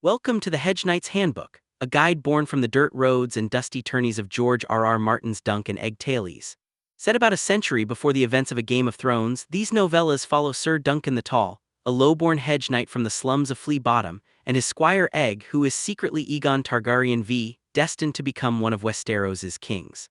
Welcome to the Hedge Knight's Handbook, a guide born from the dirt roads and dusty tourneys of George R.R. Martin's Dunk and Egg Tales. Set about a century before the events of A Game of Thrones, these novellas follow Sir Duncan the Tall, a low-born hedge knight from the slums of Flea Bottom, and his squire Egg, who is secretly Aegon Targaryen destined to become one of Westeros' kings.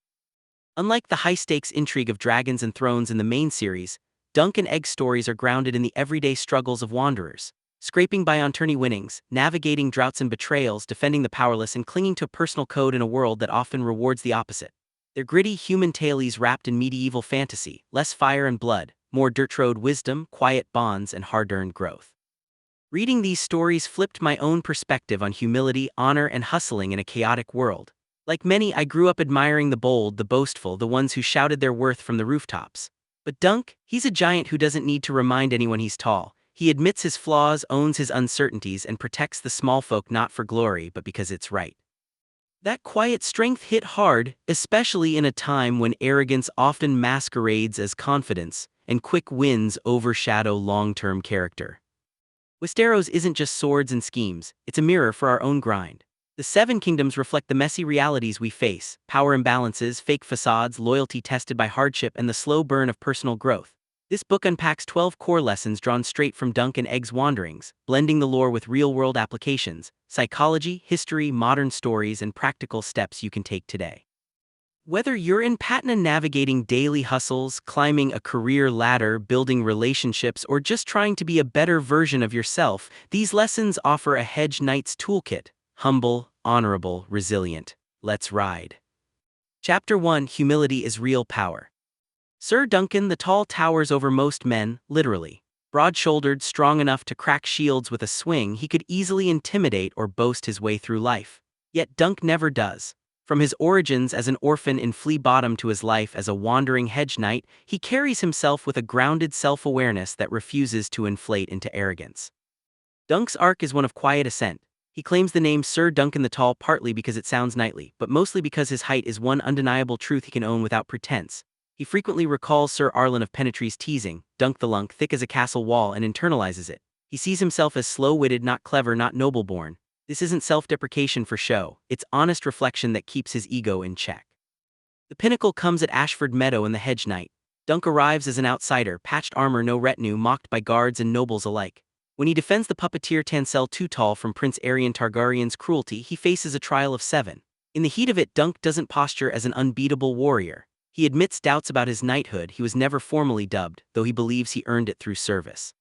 Unlike the high-stakes intrigue of Dragons and Thrones in the main series, Dunk and Egg stories are grounded in the everyday struggles of wanderers, scraping by on tourney winnings, navigating droughts and betrayals, defending the powerless, and clinging to a personal code in a world that often rewards the opposite. They're gritty human tales wrapped in medieval fantasy, less fire and blood, more dirt-road wisdom, quiet bonds, and hard-earned growth. Reading these stories flipped my own perspective on humility, honor, and hustling in a chaotic world. Like many, I grew up admiring the bold, the boastful, the ones who shouted their worth from the rooftops. But Dunk, he's a giant who doesn't need to remind anyone he's tall. He admits his flaws, owns his uncertainties, and protects the small folk not for glory but because it's right. That quiet strength hit hard, especially in a time when arrogance often masquerades as confidence, and quick wins overshadow long-term character. Westeros isn't just swords and schemes, it's a mirror for our own grind. The Seven Kingdoms reflect the messy realities we face: power imbalances, fake facades, loyalty tested by hardship, and the slow burn of personal growth. This book unpacks 12 core lessons drawn straight from Dunk and Egg's wanderings, blending the lore with real-world applications, psychology, history, modern stories, and practical steps you can take today. Whether you're in Patna navigating daily hustles, climbing a career ladder, building relationships, or just trying to be a better version of yourself, these lessons offer a hedge knight's toolkit: humble, honorable, resilient. Let's ride. Chapter 1: Humility is Real Power. Sir Duncan the Tall towers over most men, literally. Broad-shouldered, strong enough to crack shields with a swing, he could easily intimidate or boast his way through life. Yet Dunk never does. From his origins as an orphan in Flea Bottom to his life as a wandering hedge knight, he carries himself with a grounded self-awareness that refuses to inflate into arrogance. Dunk's arc is one of quiet ascent. He claims the name Sir Duncan the Tall partly because it sounds knightly, but mostly because his height is one undeniable truth he can own without pretense. He frequently recalls Sir Arlan of Penetree's teasing, "Dunk the lunk, thick as a castle wall," and internalizes it. He sees himself as slow-witted, not clever, not noble-born. This isn't self-deprecation for show, it's honest reflection that keeps his ego in check. The pinnacle comes at Ashford Meadow in The Hedge Knight. Dunk arrives as an outsider, patched armor, no retinue, mocked by guards and nobles alike. When he defends the puppeteer Tansel Too Tall from Prince Aerion Targaryen's cruelty, he faces a trial of 7. In the heat of it, Dunk doesn't posture as an unbeatable warrior. He admits doubts about his knighthood. He was never formally dubbed, though he believes he earned it through service.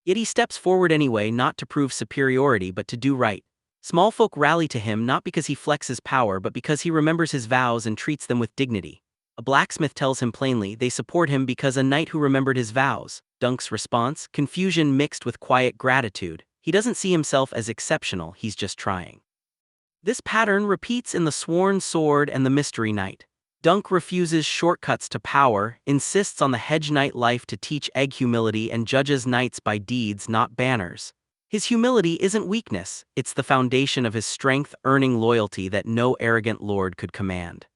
Yet he steps forward anyway, not to prove superiority but to do right. Small folk rally to him not because he flexes power but because he remembers his vows and treats them with dignity. A blacksmith tells him plainly they support him because a knight who remembered his vows. Dunk's response: confusion mixed with quiet gratitude. He doesn't see himself as exceptional, he's just trying. This pattern repeats in The Sworn Sword and The Mystery Knight. Dunk refuses shortcuts to power, insists on the hedge knight life to teach Egg humility, and judges knights by deeds, not banners. His humility isn't weakness, it's the foundation of his strength, earning loyalty that no arrogant lord could command.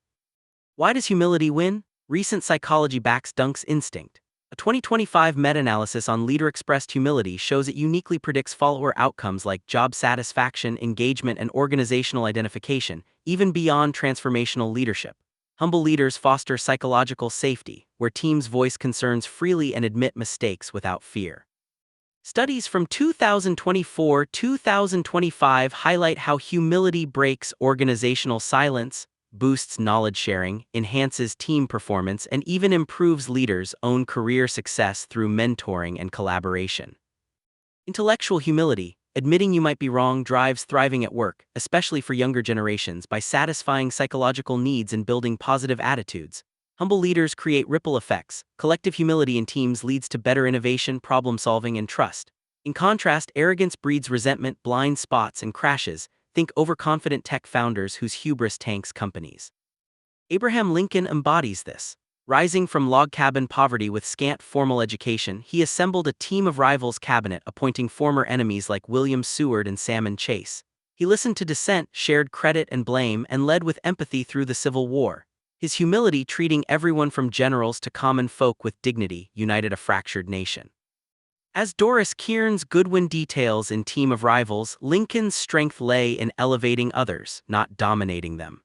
Why does humility win? Recent psychology backs Dunk's instinct. A 2025 meta-analysis on leader-expressed humility shows it uniquely predicts follower outcomes like job satisfaction, engagement, and organizational identification, even beyond transformational leadership. Humble leaders foster psychological safety, where teams voice concerns freely and admit mistakes without fear. Studies from 2024-2025 highlight how humility breaks organizational silence, boosts knowledge sharing, enhances team performance, and even improves leaders' own career success through mentoring and collaboration. Intellectual humility: admitting you might be wrong, drives thriving at work, especially for younger generations, by satisfying psychological needs and building positive attitudes. Humble leaders create ripple effects. Collective humility in teams leads to better innovation, problem-solving, and trust. In contrast, arrogance breeds resentment, blind spots, and crashes. Think overconfident tech founders whose hubris tanks companies. Abraham Lincoln embodies this. Rising from log cabin poverty with scant formal education, he assembled a team of rivals cabinet, appointing former enemies like William Seward and Salmon Chase. He listened to dissent, shared credit and blame, and led with empathy through the Civil War. His humility, treating everyone from generals to common folk with dignity, united a fractured nation. As Doris Kearns Goodwin details in Team of Rivals, Lincoln's strength lay in elevating others, not dominating them.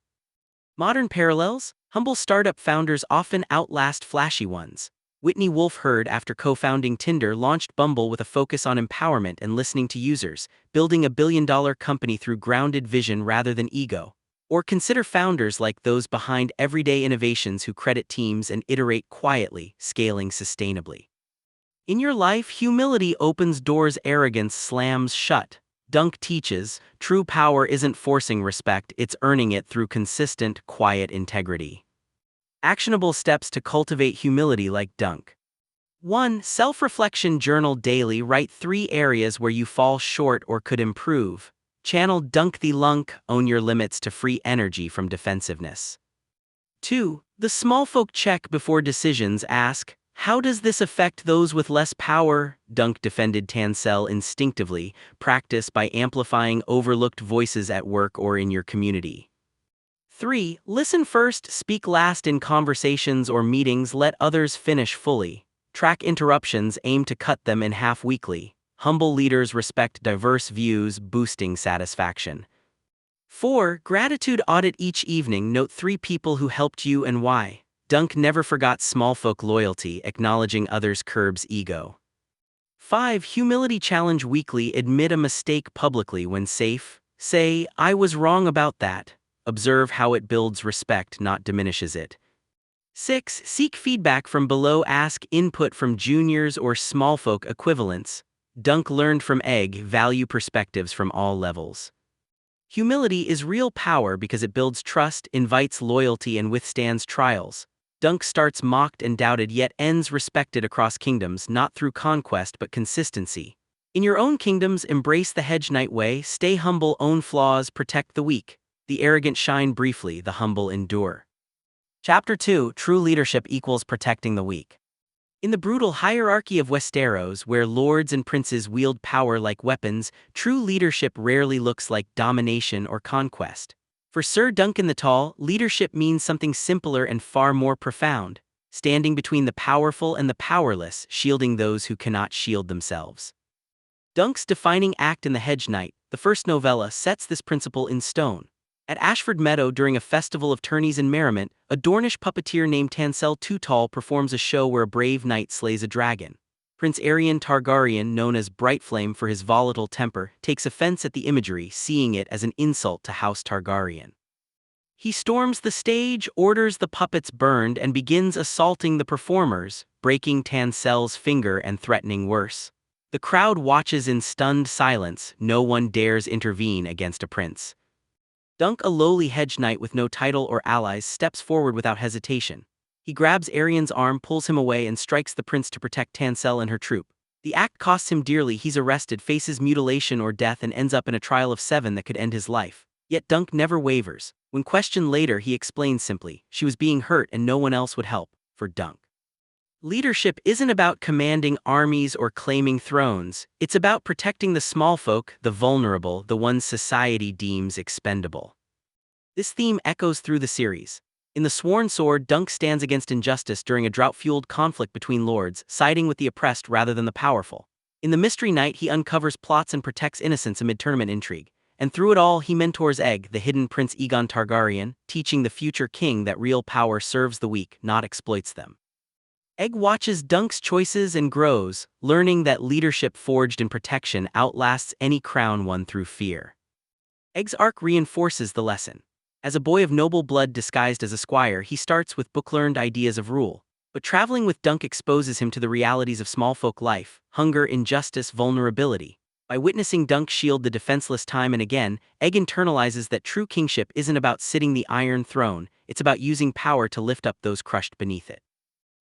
Modern parallels? Humble startup founders often outlast flashy ones. Whitney Wolfe Herd, after co-founding Tinder, launched Bumble with a focus on empowerment and listening to users, building a billion-dollar company through grounded vision rather than ego. Or consider founders like those behind everyday innovations who credit teams and iterate quietly, scaling sustainably. In your life, humility opens doors arrogance slams shut. Dunk teaches, true power isn't forcing respect, it's earning it through consistent, quiet integrity. Actionable steps to cultivate humility like Dunk. 1. Self-reflection journal daily. Write 3 areas where you fall short or could improve. Channel Dunk the Lunk, own your limits to free energy from defensiveness. 2. The small folk check before decisions. Ask, how does this affect those with less power? Dunk defended Tansel instinctively. Practice by amplifying overlooked voices at work or in your community. 3. Listen first, speak last in conversations or meetings. Let others finish fully. Track interruptions, aim to cut them in half weekly. Humble leaders respect diverse views, boosting satisfaction. 4. Gratitude audit each evening. Note 3 people who helped you and why. Dunk never forgot small folk loyalty, acknowledging others curbs ego. 5. Humility challenge weekly. Admit a mistake publicly when safe. Say, I was wrong about that. Observe how it builds respect, not diminishes it. 6. Seek feedback from below. Ask input from juniors or small folk equivalents. Dunk learned from Egg, value perspectives from all levels. Humility is real power because it builds trust, invites loyalty, and withstands trials. Dunk starts mocked and doubted yet ends respected across kingdoms, not through conquest but consistency. In your own kingdoms, embrace the Hedge Knight way, stay humble, own flaws, protect the weak. The arrogant shine briefly, the humble endure. Chapter 2: True leadership equals protecting the weak. In the brutal hierarchy of Westeros, where lords and princes wield power like weapons, true leadership rarely looks like domination or conquest. For Sir Duncan the Tall, leadership means something simpler and far more profound, standing between the powerful and the powerless, shielding those who cannot shield themselves. Dunk's defining act in The Hedge Knight, the first novella, sets this principle in stone. At Ashford Meadow during a festival of tourneys and merriment, a Dornish puppeteer named Tansel Too Tall performs a show where a brave knight slays a dragon. Prince Aerion Targaryen, known as Brightflame for his volatile temper, takes offense at the imagery, seeing it as an insult to House Targaryen. He storms the stage, orders the puppets burned, and begins assaulting the performers, breaking Tansel's finger and threatening worse. The crowd watches in stunned silence, no one dares intervene against a prince. Dunk, a lowly hedge knight with no title or allies, steps forward without hesitation. He grabs Arion's arm, pulls him away, and strikes the prince to protect Tansel and her troop. The act costs him dearly. He's arrested, faces mutilation or death, and ends up in a trial of 7 that could end his life. Yet Dunk never wavers. When questioned later, he explains simply, she was being hurt and no one else would help. For Dunk, leadership isn't about commanding armies or claiming thrones. It's about protecting the small folk, the vulnerable, the ones society deems expendable. This theme echoes through the series. In The Sworn Sword, Dunk stands against injustice during a drought-fueled conflict between lords, siding with the oppressed rather than the powerful. In The Mystery Knight, he uncovers plots and protects innocence amid tournament intrigue. And through it all, he mentors Egg, the hidden Prince Aegon Targaryen, teaching the future king that real power serves the weak, not exploits them. Egg watches Dunk's choices and grows, learning that leadership forged in protection outlasts any crown won through fear. Egg's arc reinforces the lesson. As a boy of noble blood disguised as a squire, he starts with book-learned ideas of rule. But traveling with Dunk exposes him to the realities of small folk life: hunger, injustice, vulnerability. By witnessing Dunk shield the defenseless time and again, Egg internalizes that true kingship isn't about sitting the Iron Throne, it's about using power to lift up those crushed beneath it.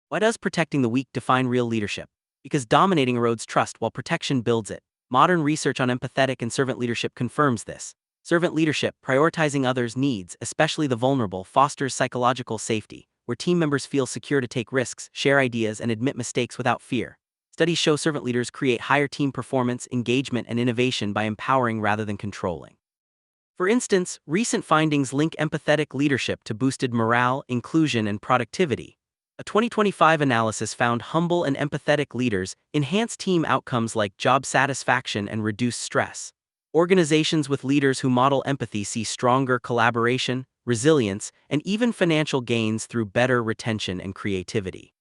Why does protecting the weak define real leadership? Because dominating erodes trust while protection builds it. Modern research on empathetic and servant leadership confirms this. Servant leadership, prioritizing others' needs, especially the vulnerable, fosters psychological safety, where team members feel secure to take risks, share ideas, and admit mistakes without fear. Studies show servant leaders create higher team performance, engagement, and innovation by empowering rather than controlling. For instance, recent findings link empathetic leadership to boosted morale, inclusion, and productivity. A 2025 analysis found humble and empathetic leaders enhance team outcomes like job satisfaction and reduced stress. Organizations with leaders who model empathy see stronger collaboration, resilience, and even financial gains through better retention and creativity.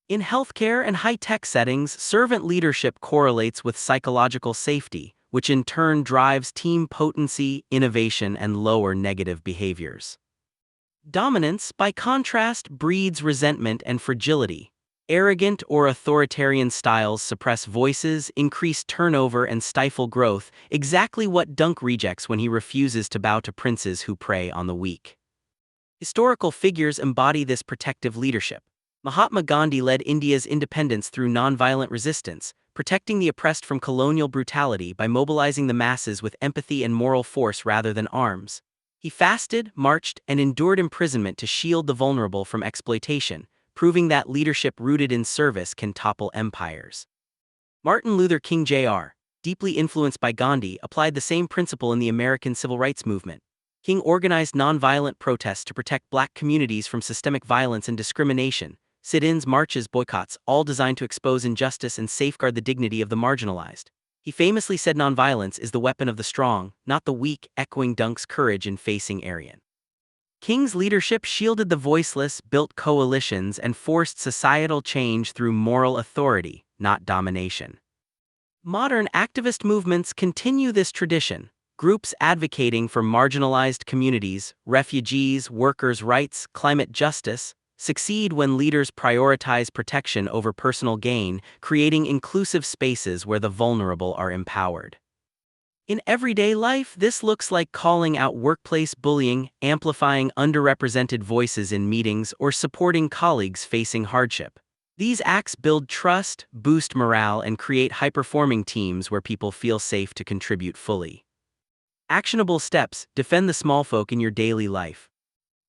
In healthcare and high-tech settings, servant leadership correlates with psychological safety, which in turn drives team potency, innovation, and lower negative behaviors. Dominance, by contrast, breeds resentment and fragility. Arrogant or authoritarian styles suppress voices, increase turnover, and stifle growth, exactly what Dunk rejects when he refuses to bow to princes who prey on the weak. Historical figures embody this protective leadership. Mahatma Gandhi led India's independence through nonviolent resistance, protecting the oppressed from colonial brutality by mobilizing the masses with empathy and moral force rather than arms. He fasted, marched, and endured imprisonment to shield the vulnerable from exploitation, proving that leadership rooted in service can topple empires. Martin Luther King Jr., deeply influenced by Gandhi, applied the same principle in the American Civil Rights Movement. King organized nonviolent protests to protect Black communities from systemic violence and discrimination. Sit-ins, marches, boycotts, all designed to expose injustice and safeguard the dignity of the marginalized. He famously said nonviolence is the weapon of the strong, not the weak, echoing Dunk's courage in facing Aryan. King's leadership shielded the voiceless, built coalitions, and forced societal change through moral authority, not domination. Modern activist movements continue this tradition. Groups advocating for marginalized communities, refugees, workers' rights, climate justice, succeed when leaders prioritize protection over personal gain, creating inclusive spaces where the vulnerable are empowered. In everyday life, this looks like calling out workplace bullying, amplifying underrepresented voices in meetings, or supporting colleagues facing hardship. These acts build trust, boost morale, and create high-performing teams where people feel safe to contribute fully. Actionable steps: defend the small folk in your daily life.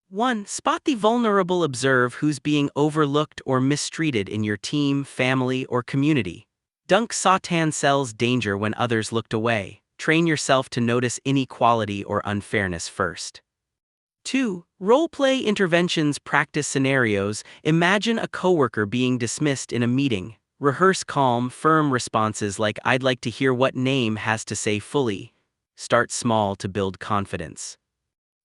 1. Spot the vulnerable. Observe who's being overlooked or mistreated in your team, family, or community. Dunk Satan sells danger when others looked away. Train yourself to notice inequality or unfairness first. 2. Role-play interventions. Practice scenarios. Imagine a coworker being dismissed in a meeting. Rehearse calm, firm responses like "I'd like to hear what name has to say fully." Start small to build confidence.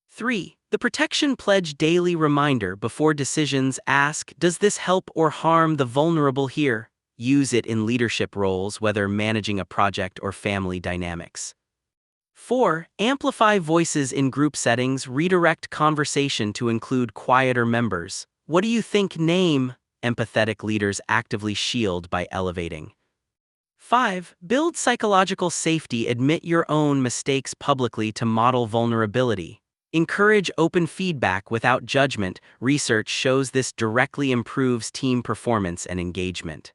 3. The Protection Pledge. Daily reminder before decisions. Ask, does this help or harm the vulnerable here? Use it in leadership roles, whether managing a project or family dynamics. 4. Amplify voices in group settings. Redirect conversation to include quieter members. What do you think? Name. Empathetic leaders actively shield by elevating. 5. Build psychological safety. Admit your own mistakes publicly to model vulnerability. Encourage open feedback without judgment. Research shows this directly improves team performance and engagement.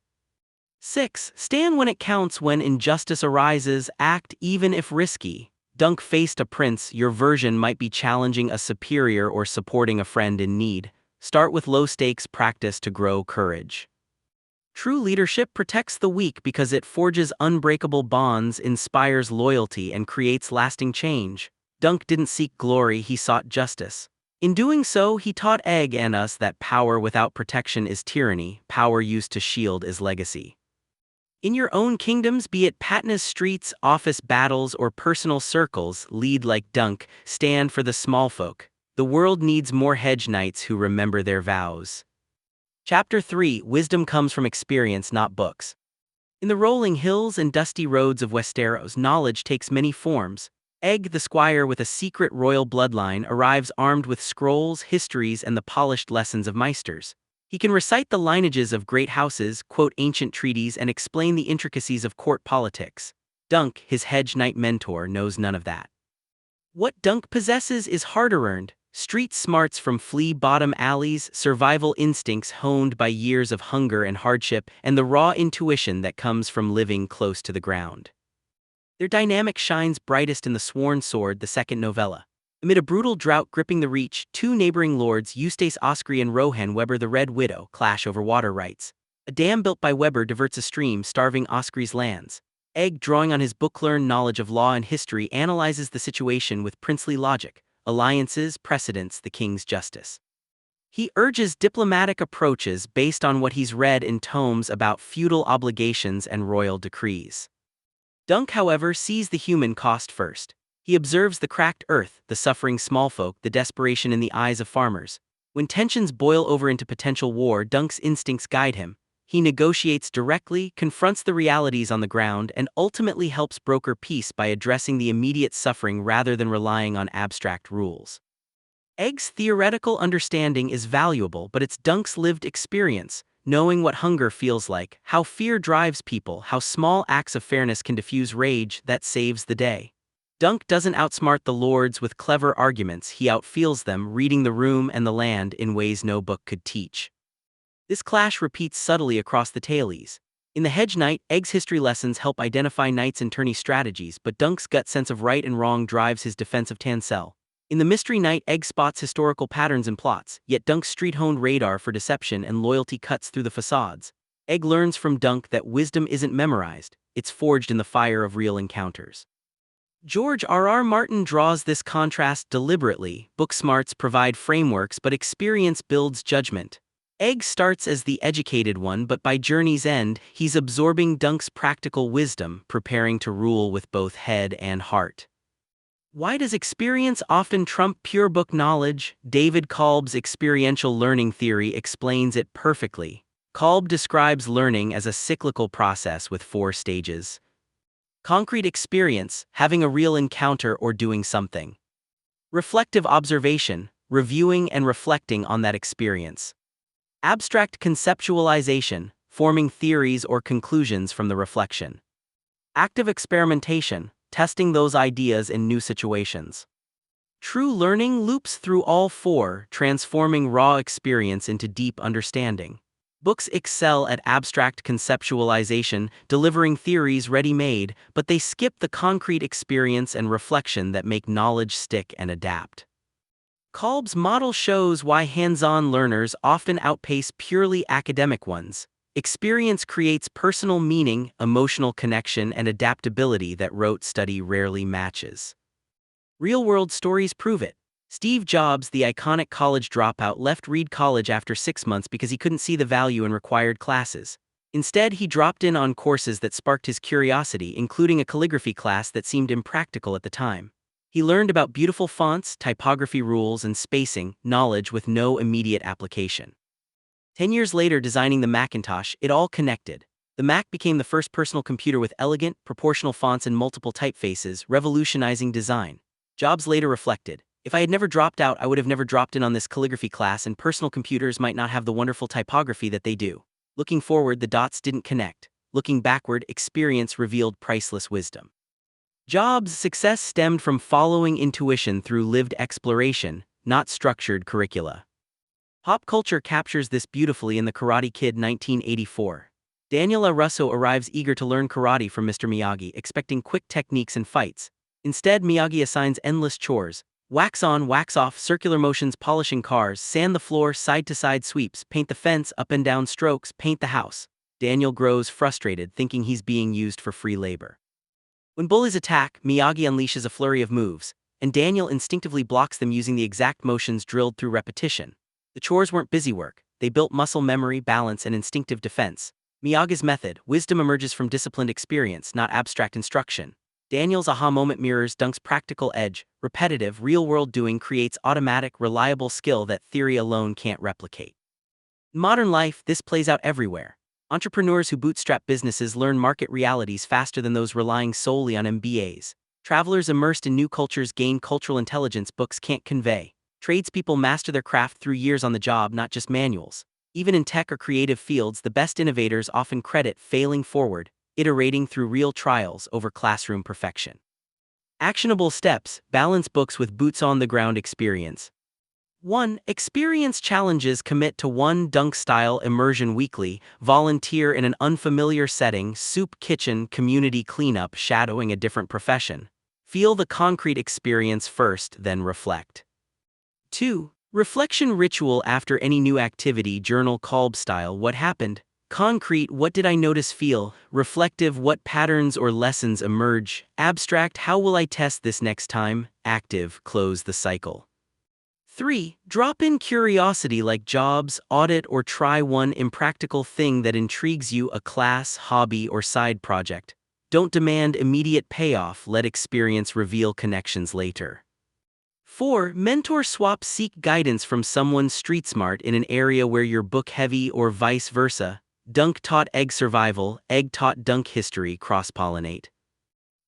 6. Stand when it counts. When injustice arises, act even if risky. Dunk faced a prince. Your version might be challenging a superior or supporting a friend in need. Start with low-stakes practice to grow courage. True leadership protects the weak because it forges unbreakable bonds, inspires loyalty, and creates lasting change. Dunk didn't seek glory, he sought justice. In doing so, he taught Egg and us that power without protection is tyranny, power used to shield is legacy. In your own kingdoms, be it Patna's streets, office battles, or personal circles, lead like Dunk, stand for the small folk. The world needs more hedge knights who remember their vows. Chapter 3. Wisdom comes from experience, not books. In the rolling hills and dusty roads of Westeros, knowledge takes many forms. Egg, the squire with a secret royal bloodline, arrives armed with scrolls, histories, and the polished lessons of Meisters. He can recite the lineages of great houses, quote ancient treaties, and explain the intricacies of court politics. Dunk, his hedge knight mentor, knows none of that. What Dunk possesses is harder-earned. Street smarts from flea-bottom alleys, survival instincts honed by years of hunger and hardship, and the raw intuition that comes from living close to the ground. Their dynamic shines brightest in The Sworn Sword, the second novella. Amid a brutal drought gripping the Reach, two neighboring lords, Eustace Osprey and Rohan Weber the Red Widow, clash over water rights. A dam built by Weber diverts a stream, starving Osprey's lands. Egg, drawing on his book-learned knowledge of law and history, analyzes the situation with princely logic: alliances, precedents, the king's justice. He urges diplomatic approaches based on what he's read in tomes about feudal obligations and royal decrees. Dunk, however, sees the human cost first. He observes the cracked earth, the suffering smallfolk, the desperation in the eyes of farmers. When tensions boil over into potential war, Dunk's instincts guide him. He negotiates directly, confronts the realities on the ground, and ultimately helps broker peace by addressing the immediate suffering rather than relying on abstract rules. Egg's theoretical understanding is valuable, but it's Dunk's lived experience, knowing what hunger feels like, how fear drives people, how small acts of fairness can diffuse rage, that saves the day. Dunk doesn't outsmart the lords with clever arguments, he outfeels them, reading the room and the land in ways no book could teach. This clash repeats subtly across the tailies. In The Hedge Knight, Egg's history lessons help identify knights and tourney strategies, but Dunk's gut sense of right and wrong drives his defense of Tansel. In The Mystery Knight, Egg spots historical patterns and plots, yet Dunk's street-honed radar for deception and loyalty cuts through the facades. Egg learns from Dunk that wisdom isn't memorized, it's forged in the fire of real encounters. George R.R. Martin draws this contrast deliberately. Book smarts provide frameworks, but experience builds judgment. Egg starts as the educated one, but by journey's end, he's absorbing Dunk's practical wisdom, preparing to rule with both head and heart. Why does experience often trump pure book knowledge? David Kolb's experiential learning theory explains it perfectly. Kolb describes learning as a cyclical process with 4 stages. Concrete experience, having a real encounter or doing something. Reflective observation, reviewing and reflecting on that experience. Abstract conceptualization, forming theories or conclusions from the reflection. Active experimentation, testing those ideas in new situations. True learning loops through all 4, transforming raw experience into deep understanding. Books excel at abstract conceptualization, delivering theories ready-made, but they skip the concrete experience and reflection that make knowledge stick and adapt. Kolb's model shows why hands-on learners often outpace purely academic ones. Experience creates personal meaning, emotional connection, and adaptability that rote study rarely matches. Real-world stories prove it. Steve Jobs, the iconic college dropout, left Reed College after 6 months because he couldn't see the value in required classes. Instead, he dropped in on courses that sparked his curiosity, including a calligraphy class that seemed impractical at the time. He learned about beautiful fonts, typography rules, and spacing, knowledge with no immediate application. 10 years later, designing the Macintosh, it all connected. The Mac became the first personal computer with elegant, proportional fonts and multiple typefaces, revolutionizing design. Jobs later reflected, "If I had never dropped out, I would have never dropped in on this calligraphy class, and personal computers might not have the wonderful typography that they do." Looking forward, the dots didn't connect. Looking backward, experience revealed priceless wisdom. Jobs' success stemmed from following intuition through lived exploration, not structured curricula. Pop culture captures this beautifully in The Karate Kid 1984. Daniel LaRusso arrives eager to learn karate from Mr. Miyagi, expecting quick techniques and fights. Instead, Miyagi assigns endless chores. Wax on, wax off, circular motions, polishing cars, sand the floor, side-to-side sweeps, paint the fence, up and down strokes, paint the house. Daniel grows frustrated, thinking he's being used for free labor. When bullies attack, Miyagi unleashes a flurry of moves, and Daniel instinctively blocks them using the exact motions drilled through repetition. The chores weren't busy work, they built muscle memory, balance, and instinctive defense. Miyagi's method, wisdom emerges from disciplined experience, not abstract instruction. Daniel's aha moment mirrors Dunk's practical edge. Repetitive, real-world doing creates automatic, reliable skill that theory alone can't replicate. In modern life, this plays out everywhere. Entrepreneurs who bootstrap businesses learn market realities faster than those relying solely on MBAs. Travelers immersed in new cultures gain cultural intelligence books can't convey. Tradespeople master their craft through years on the job, not just manuals. Even in tech or creative fields, the best innovators often credit failing forward, iterating through real trials over classroom perfection. Actionable steps: balance books with boots-on-the-ground experience. 1. Experience challenges. Commit to 1 Dunk-style immersion weekly. Volunteer in an unfamiliar setting, soup kitchen, community cleanup, shadowing a different profession. Feel the concrete experience first, then reflect. 2. Reflection ritual after any new activity. Journal. Kolb-style, what happened? Concrete, what did I notice, feel? Reflective, what patterns or lessons emerge? Abstract, how will I test this next time? Active, close the cycle. 3. Drop in curiosity like jobs, audit, or try one impractical thing that intrigues you, a class, hobby, or side project. Don't demand immediate payoff, let experience reveal connections later. 4. Mentor swap, seek guidance from someone street smart in an area where you're book heavy or vice versa. Dunk taught egg survival, egg taught dunk history, cross-pollinate.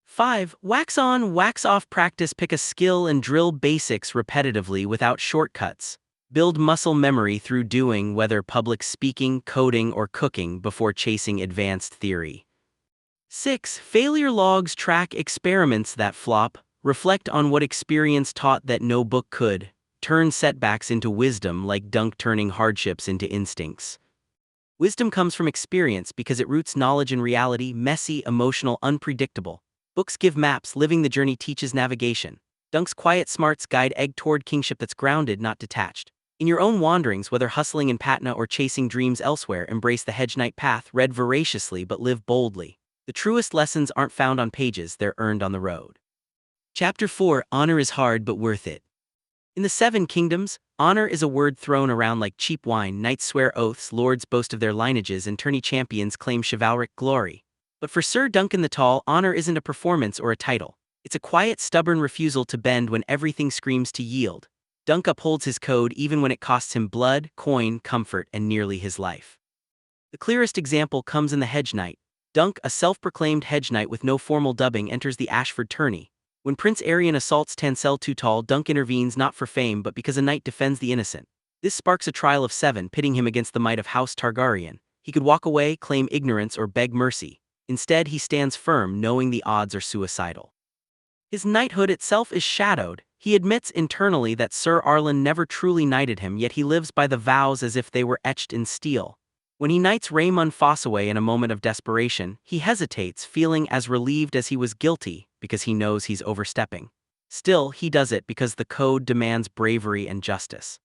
5. Wax on, wax off practice, pick a skill and drill basics repetitively without shortcuts. Build muscle memory through doing, whether public speaking, coding, or cooking, before chasing advanced theory. 6. Failure logs, track experiments that flop. Reflect on what experience taught that no book could. Turn setbacks into wisdom like Dunk turning hardships into instincts. Wisdom comes from experience because it roots knowledge in reality, messy, emotional, unpredictable. Books give maps, living the journey teaches navigation. Dunk's quiet smarts guide egg toward kingship that's grounded, not detached. In your own wanderings, whether hustling in Patna or chasing dreams elsewhere, embrace the Hedge Knight path, read voraciously but live boldly. The truest lessons aren't found on pages, they're earned on the road. Chapter 4. Honor is hard but worth it. In the Seven Kingdoms, honor is a word thrown around like cheap wine. Knights swear oaths, lords boast of their lineages, and tourney champions claim chivalric glory. But for Sir Duncan the Tall, honor isn't a performance or a title. It's a quiet, stubborn refusal to bend when everything screams to yield. Dunk upholds his code even when it costs him blood, coin, comfort, and nearly his life. The clearest example comes in the Hedge Knight. Dunk, a self-proclaimed hedge knight with no formal dubbing, enters the Ashford tourney. When Prince Arion assaults Tansel too tall, Dunk intervenes not for fame but because a knight defends the innocent. This sparks a trial of 7, pitting him against the might of House Targaryen. He could walk away, claim ignorance, or beg mercy. Instead, he stands firm, knowing the odds are suicidal. His knighthood itself is shadowed. He admits internally that Sir Arlen never truly knighted him, yet he lives by the vows as if they were etched in steel. When he knights Raymond Fossaway in a moment of desperation, he hesitates, feeling as relieved as he was guilty, because he knows he's overstepping. Still, he does it because the code demands bravery and justice.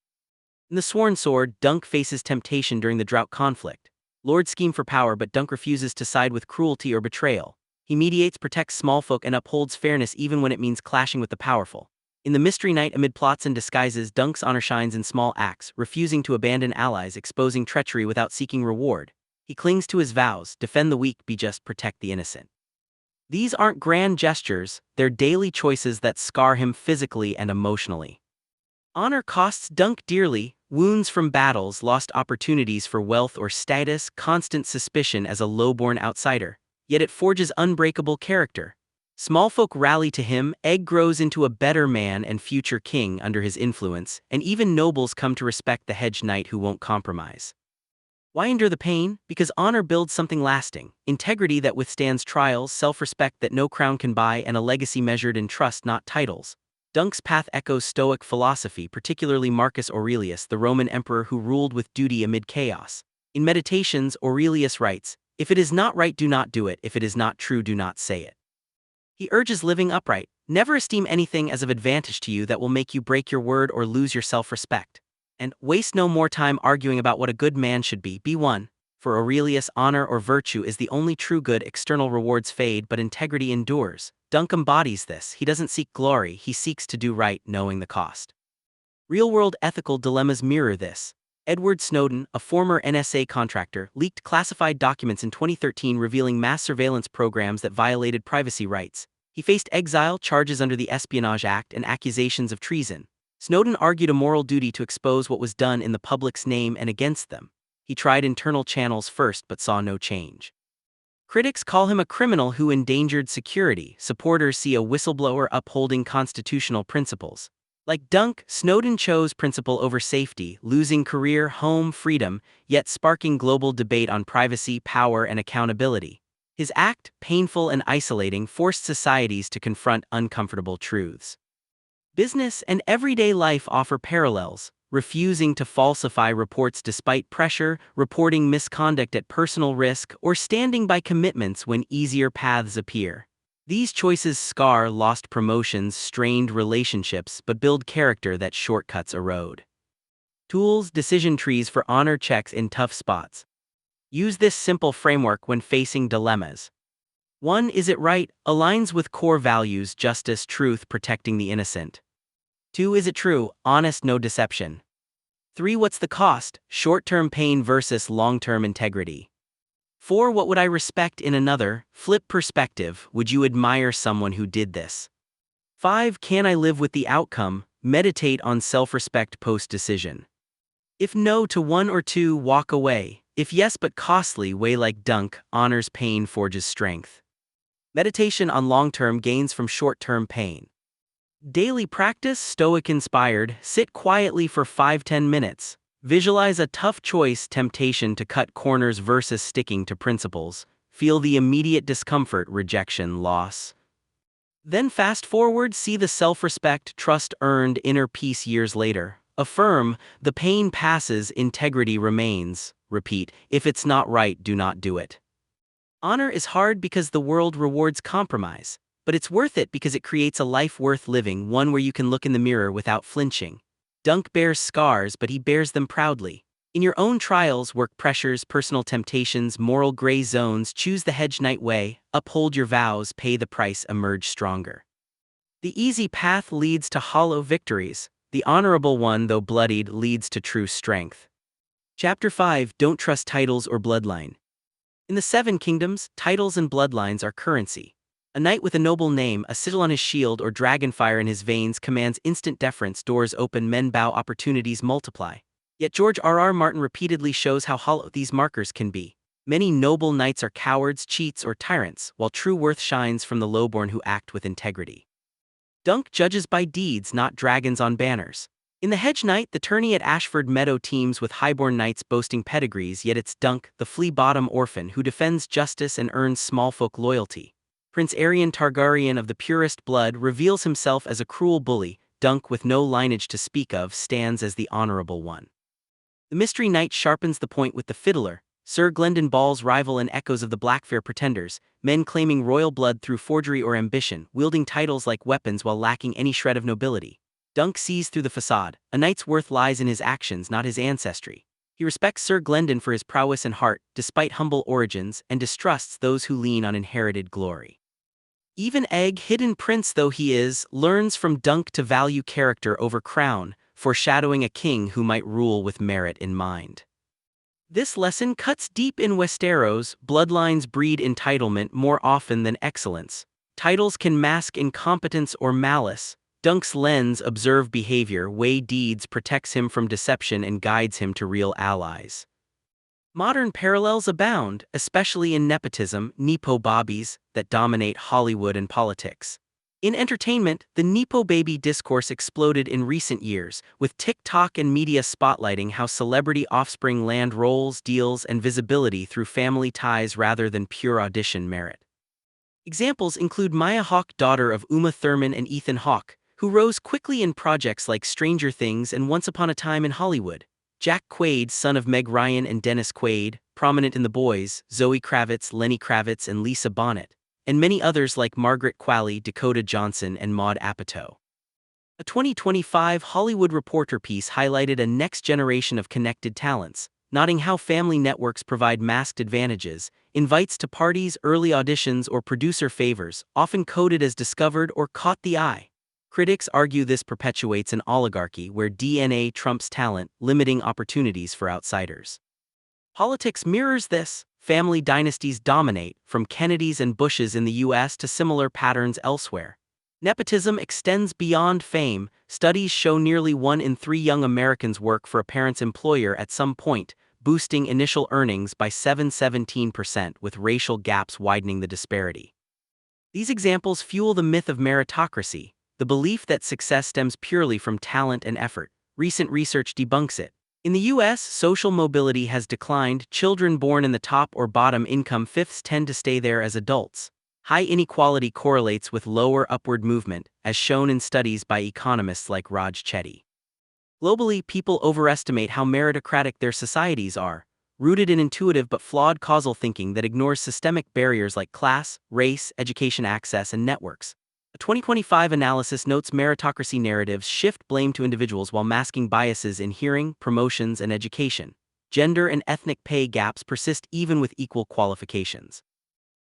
In the Sworn Sword, Dunk faces temptation during the Drought conflict. Lords scheme for power, but Dunk refuses to side with cruelty or betrayal. He mediates, protects small folk, and upholds fairness even when it means clashing with the powerful. In the Mystery Knight, amid plots and disguises, Dunk's honor shines in small acts, refusing to abandon allies, exposing treachery without seeking reward. He clings to his vows: defend the weak, be just, protect the innocent. These aren't grand gestures, they're daily choices that scar him physically and emotionally. Honor costs Dunk dearly: wounds from battles, lost opportunities for wealth or status, constant suspicion as a low-born outsider. Yet it forges unbreakable character. Small folk rally to him, Egg grows into a better man and future king under his influence, and even nobles come to respect the Hedge Knight who won't compromise. Why endure the pain? Because honor builds something lasting: integrity that withstands trials, self-respect that no crown can buy, and a legacy measured in trust, not titles. Dunk's path echoes Stoic philosophy, particularly Marcus Aurelius, the Roman emperor who ruled with duty amid chaos. In Meditations, Aurelius writes, "If it is not right, do not do it. If it is not true, do not say it." He urges living upright. Never esteem anything as of advantage to you that will make you break your word or lose your self-respect. And waste no more time arguing about what a good man should be. Be one. For Aurelius, honor or virtue is the only true good. External rewards fade, but integrity endures. Dunk embodies this. He doesn't seek glory, he seeks to do right, knowing the cost. Real-world ethical dilemmas mirror this. Edward Snowden, a former NSA contractor, leaked classified documents in 2013 revealing mass surveillance programs that violated privacy rights. He faced exile, charges under the Espionage Act, and accusations of treason. Snowden argued a moral duty to expose what was done in the public's name and against them. He tried internal channels first but saw no change. Critics call him a criminal who endangered security. Supporters see a whistleblower upholding constitutional principles. Like Dunk, Snowden chose principle over safety, losing career, home, freedom, yet sparking global debate on privacy, power, and accountability. His act, painful and isolating, forced societies to confront uncomfortable truths. Business and everyday life offer parallels: refusing to falsify reports despite pressure, reporting misconduct at personal risk, or standing by commitments when easier paths appear. These choices scar lost promotions, strained relationships, but build character that shortcuts erode. Tools: decision trees for honor checks in tough spots. Use this simple framework when facing dilemmas. 1. Is it right? Aligns with core values: justice, truth, protecting the innocent. 2. Is it true? Honest, no deception. 3. What's the cost? Short-term pain versus long-term integrity. 4. What would I respect in another? Flip perspective. Would you admire someone who did this? 5. Can I live with the outcome? Meditate on self-respect post-decision. If no to 1 or 2, walk away. If yes but costly, weigh like Dunk, honors pain forges strength. Meditation on long-term gains from short-term pain. Daily practice, Stoic-inspired, sit quietly for 5-10 minutes. Visualize a tough choice, temptation to cut corners versus sticking to principles. Feel the immediate discomfort, rejection, loss. Then fast forward, see the self-respect, trust earned, inner peace years later. Affirm, the pain passes, integrity remains. Repeat, if it's not right, do not do it. Honor is hard because the world rewards compromise, but it's worth it because it creates a life worth living, one where you can look in the mirror without flinching. Dunk bears scars, but he bears them proudly. In your own trials, work pressures, personal temptations, moral gray zones, choose the hedge knight way, uphold your vows, pay the price, emerge stronger. The easy path leads to hollow victories. The honorable one, though bloodied, leads to true strength. Chapter 5. Don't trust titles or bloodline. In the 7 kingdoms, titles and bloodlines are currency. A knight with a noble name, a sigil on his shield, or dragonfire in his veins commands instant deference. Doors open, men bow, opportunities multiply. Yet George R.R. Martin repeatedly shows how hollow these markers can be. Many noble knights are cowards, cheats, or tyrants, while true worth shines from the lowborn who act with integrity. Dunk judges by deeds, not dragons on banners. In The Hedge Knight, the tourney at Ashford Meadow teams with highborn knights boasting pedigrees, yet it's Dunk, the flea-bottom orphan, who defends justice and earns smallfolk loyalty. Prince Aerion Targaryen of the purest blood reveals himself as a cruel bully. Dunk, with no lineage to speak of, stands as the honorable one. The Mystery Knight sharpens the point with the fiddler, Sir Glendon Ball's rival and echoes of the Blackfair pretenders, men claiming royal blood through forgery or ambition, wielding titles like weapons while lacking any shred of nobility. Dunk sees through the facade. A knight's worth lies in his actions, not his ancestry. He respects Sir Glendon for his prowess and heart, despite humble origins, and distrusts those who lean on inherited glory. Even Egg, hidden prince though he is, learns from Dunk to value character over crown, foreshadowing a king who might rule with merit in mind. This lesson cuts deep in Westeros. Bloodlines breed entitlement more often than excellence. Titles can mask incompetence or malice. Dunk's lens, observe behavior, weigh deeds, protects him from deception and guides him to real allies. Modern parallels abound, especially in nepotism, nepo-bobbies, that dominate Hollywood and politics. In entertainment, the Nepo baby discourse exploded in recent years, with TikTok and media spotlighting how celebrity offspring land roles, deals, and visibility through family ties rather than pure audition merit. Examples include Maya Hawke, daughter of Uma Thurman and Ethan Hawke, who rose quickly in projects like Stranger Things and Once Upon a Time in Hollywood. Jack Quaid, son of Meg Ryan and Dennis Quaid, prominent in The Boys, Zoe Kravitz, Lenny Kravitz, and Lisa Bonet, and many others like Margaret Qualley, Dakota Johnson, and Maud Apatow. A 2025 Hollywood Reporter piece highlighted a next generation of connected talents, noting how family networks provide masked advantages, invites to parties, early auditions, or producer favors, often coded as discovered or caught the eye. Critics argue this perpetuates an oligarchy where DNA trumps talent, limiting opportunities for outsiders. Politics mirrors this. Family dynasties dominate, from Kennedys and Bushes in the U.S. to similar patterns elsewhere. Nepotism extends beyond fame. Studies show nearly 1 in 3 young Americans work for a parent's employer at some point, boosting initial earnings by 17%, with racial gaps widening the disparity. These examples fuel the myth of meritocracy, the belief that success stems purely from talent and effort. Recent research debunks it. In the U.S., social mobility has declined. Children born in the top or bottom income fifths tend to stay there as adults. High inequality correlates with lower upward movement, as shown in studies by economists like Raj Chetty. Globally, people overestimate how meritocratic their societies are, rooted in intuitive but flawed causal thinking that ignores systemic barriers like class, race, education access, and networks. A 2025 analysis notes meritocracy narratives shift blame to individuals while masking biases in hearing, promotions, and education. Gender and ethnic pay gaps persist even with equal qualifications.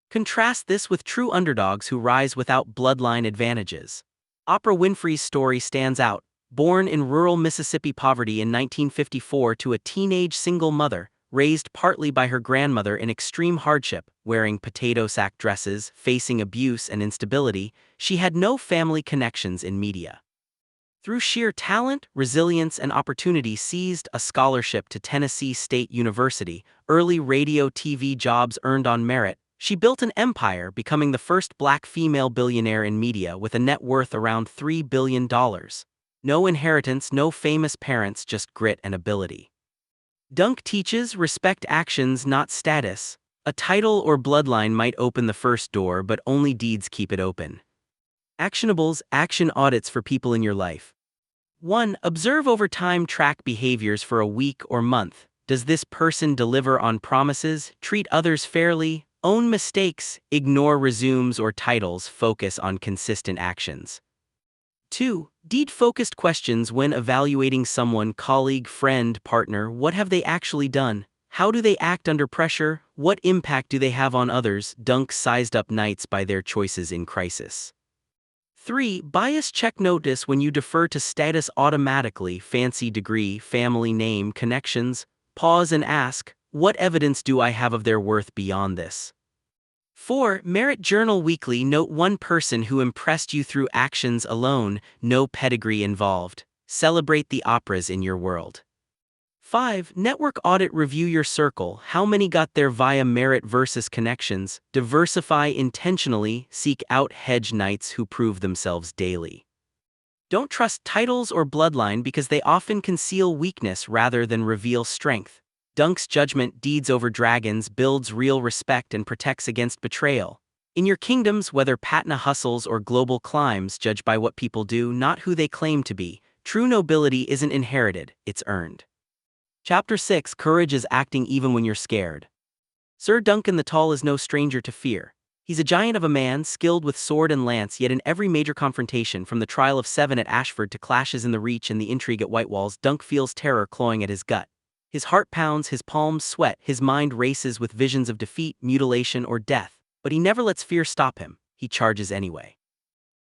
Contrast this with true underdogs who rise without bloodline advantages. Oprah Winfrey's story stands out. born in rural Mississippi poverty in 1954 to a teenage single mother, raised partly by her grandmother in extreme hardship, wearing potato sack dresses, facing abuse and instability, she had no family connections in media. Through sheer talent, resilience, and opportunity, seized a scholarship to Tennessee State University, early radio/TV jobs earned on merit, she built an empire, becoming the first black female billionaire in media with a net worth around $3 billion. No inheritance, no famous parents, just grit and ability. Dunk teaches respect actions, not status. A title or bloodline might open the first door, but only deeds keep it open. Actionables, action audits for people in your life. 1. Observe over time, track behaviors for a week or month. Does this person deliver on promises, treat others fairly, own mistakes, ignore resumes or titles, focus on consistent actions? 2. Deed-focused questions when evaluating someone, colleague, friend, partner. What have they actually done? How do they act under pressure? What impact do they have on others? Dunk sized up knights by their choices in crisis. 3. Bias check. Notice when you defer to status automatically, fancy degree, family name, connections. Pause and ask, what evidence do I have of their worth beyond this? 4. Merit journal weekly. Note one person who impressed you through actions alone, no pedigree involved. Celebrate the operas in your world. 5. Network audit. Review your circle. How many got there via merit versus connections? Diversify intentionally. Seek out hedge knights who prove themselves daily. Don't trust titles or bloodline because they often conceal weakness rather than reveal strength. Dunk's judgment, deeds over dragons, builds real respect and protects against betrayal. In your kingdoms, whether Patna hustles or global climbs, judge by what people do, not who they claim to be. True nobility isn't inherited, it's earned. Chapter 6. Courage is acting even when you're scared. Sir Duncan the Tall is no stranger to fear. He's a giant of a man, skilled with sword and lance, yet in every major confrontation, from the trial of 7 at Ashford to clashes in the Reach and the intrigue at Whitewalls, Dunk feels terror clawing at his gut. His heart pounds, his palms sweat, his mind races with visions of defeat, mutilation, or death, but he never lets fear stop him. He charges anyway.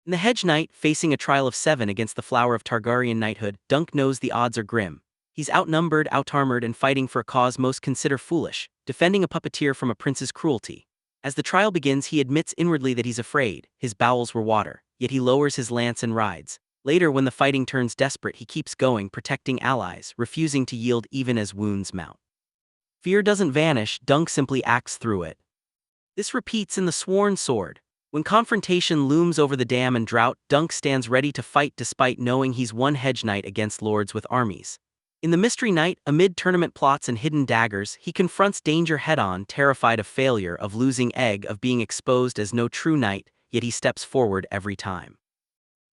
In the Hedge Knight, facing a trial of 7 against the flower of Targaryen knighthood, Dunk knows the odds are grim. He's outnumbered, outarmored, and fighting for a cause most consider foolish, defending a puppeteer from a prince's cruelty. As the trial begins, he admits inwardly that he's afraid. His bowels were water, yet he lowers his lance and rides. Later, when the fighting turns desperate, he keeps going, protecting allies, refusing to yield even as wounds mount. Fear doesn't vanish, Dunk simply acts through it. This repeats in the Sworn Sword. When confrontation looms over the dam and drought, Dunk stands ready to fight despite knowing he's one hedge knight against lords with armies. In the Mystery Knight, amid tournament plots and hidden daggers, he confronts danger head-on, terrified of failure, of losing egg, of being exposed as no true knight, yet he steps forward every time.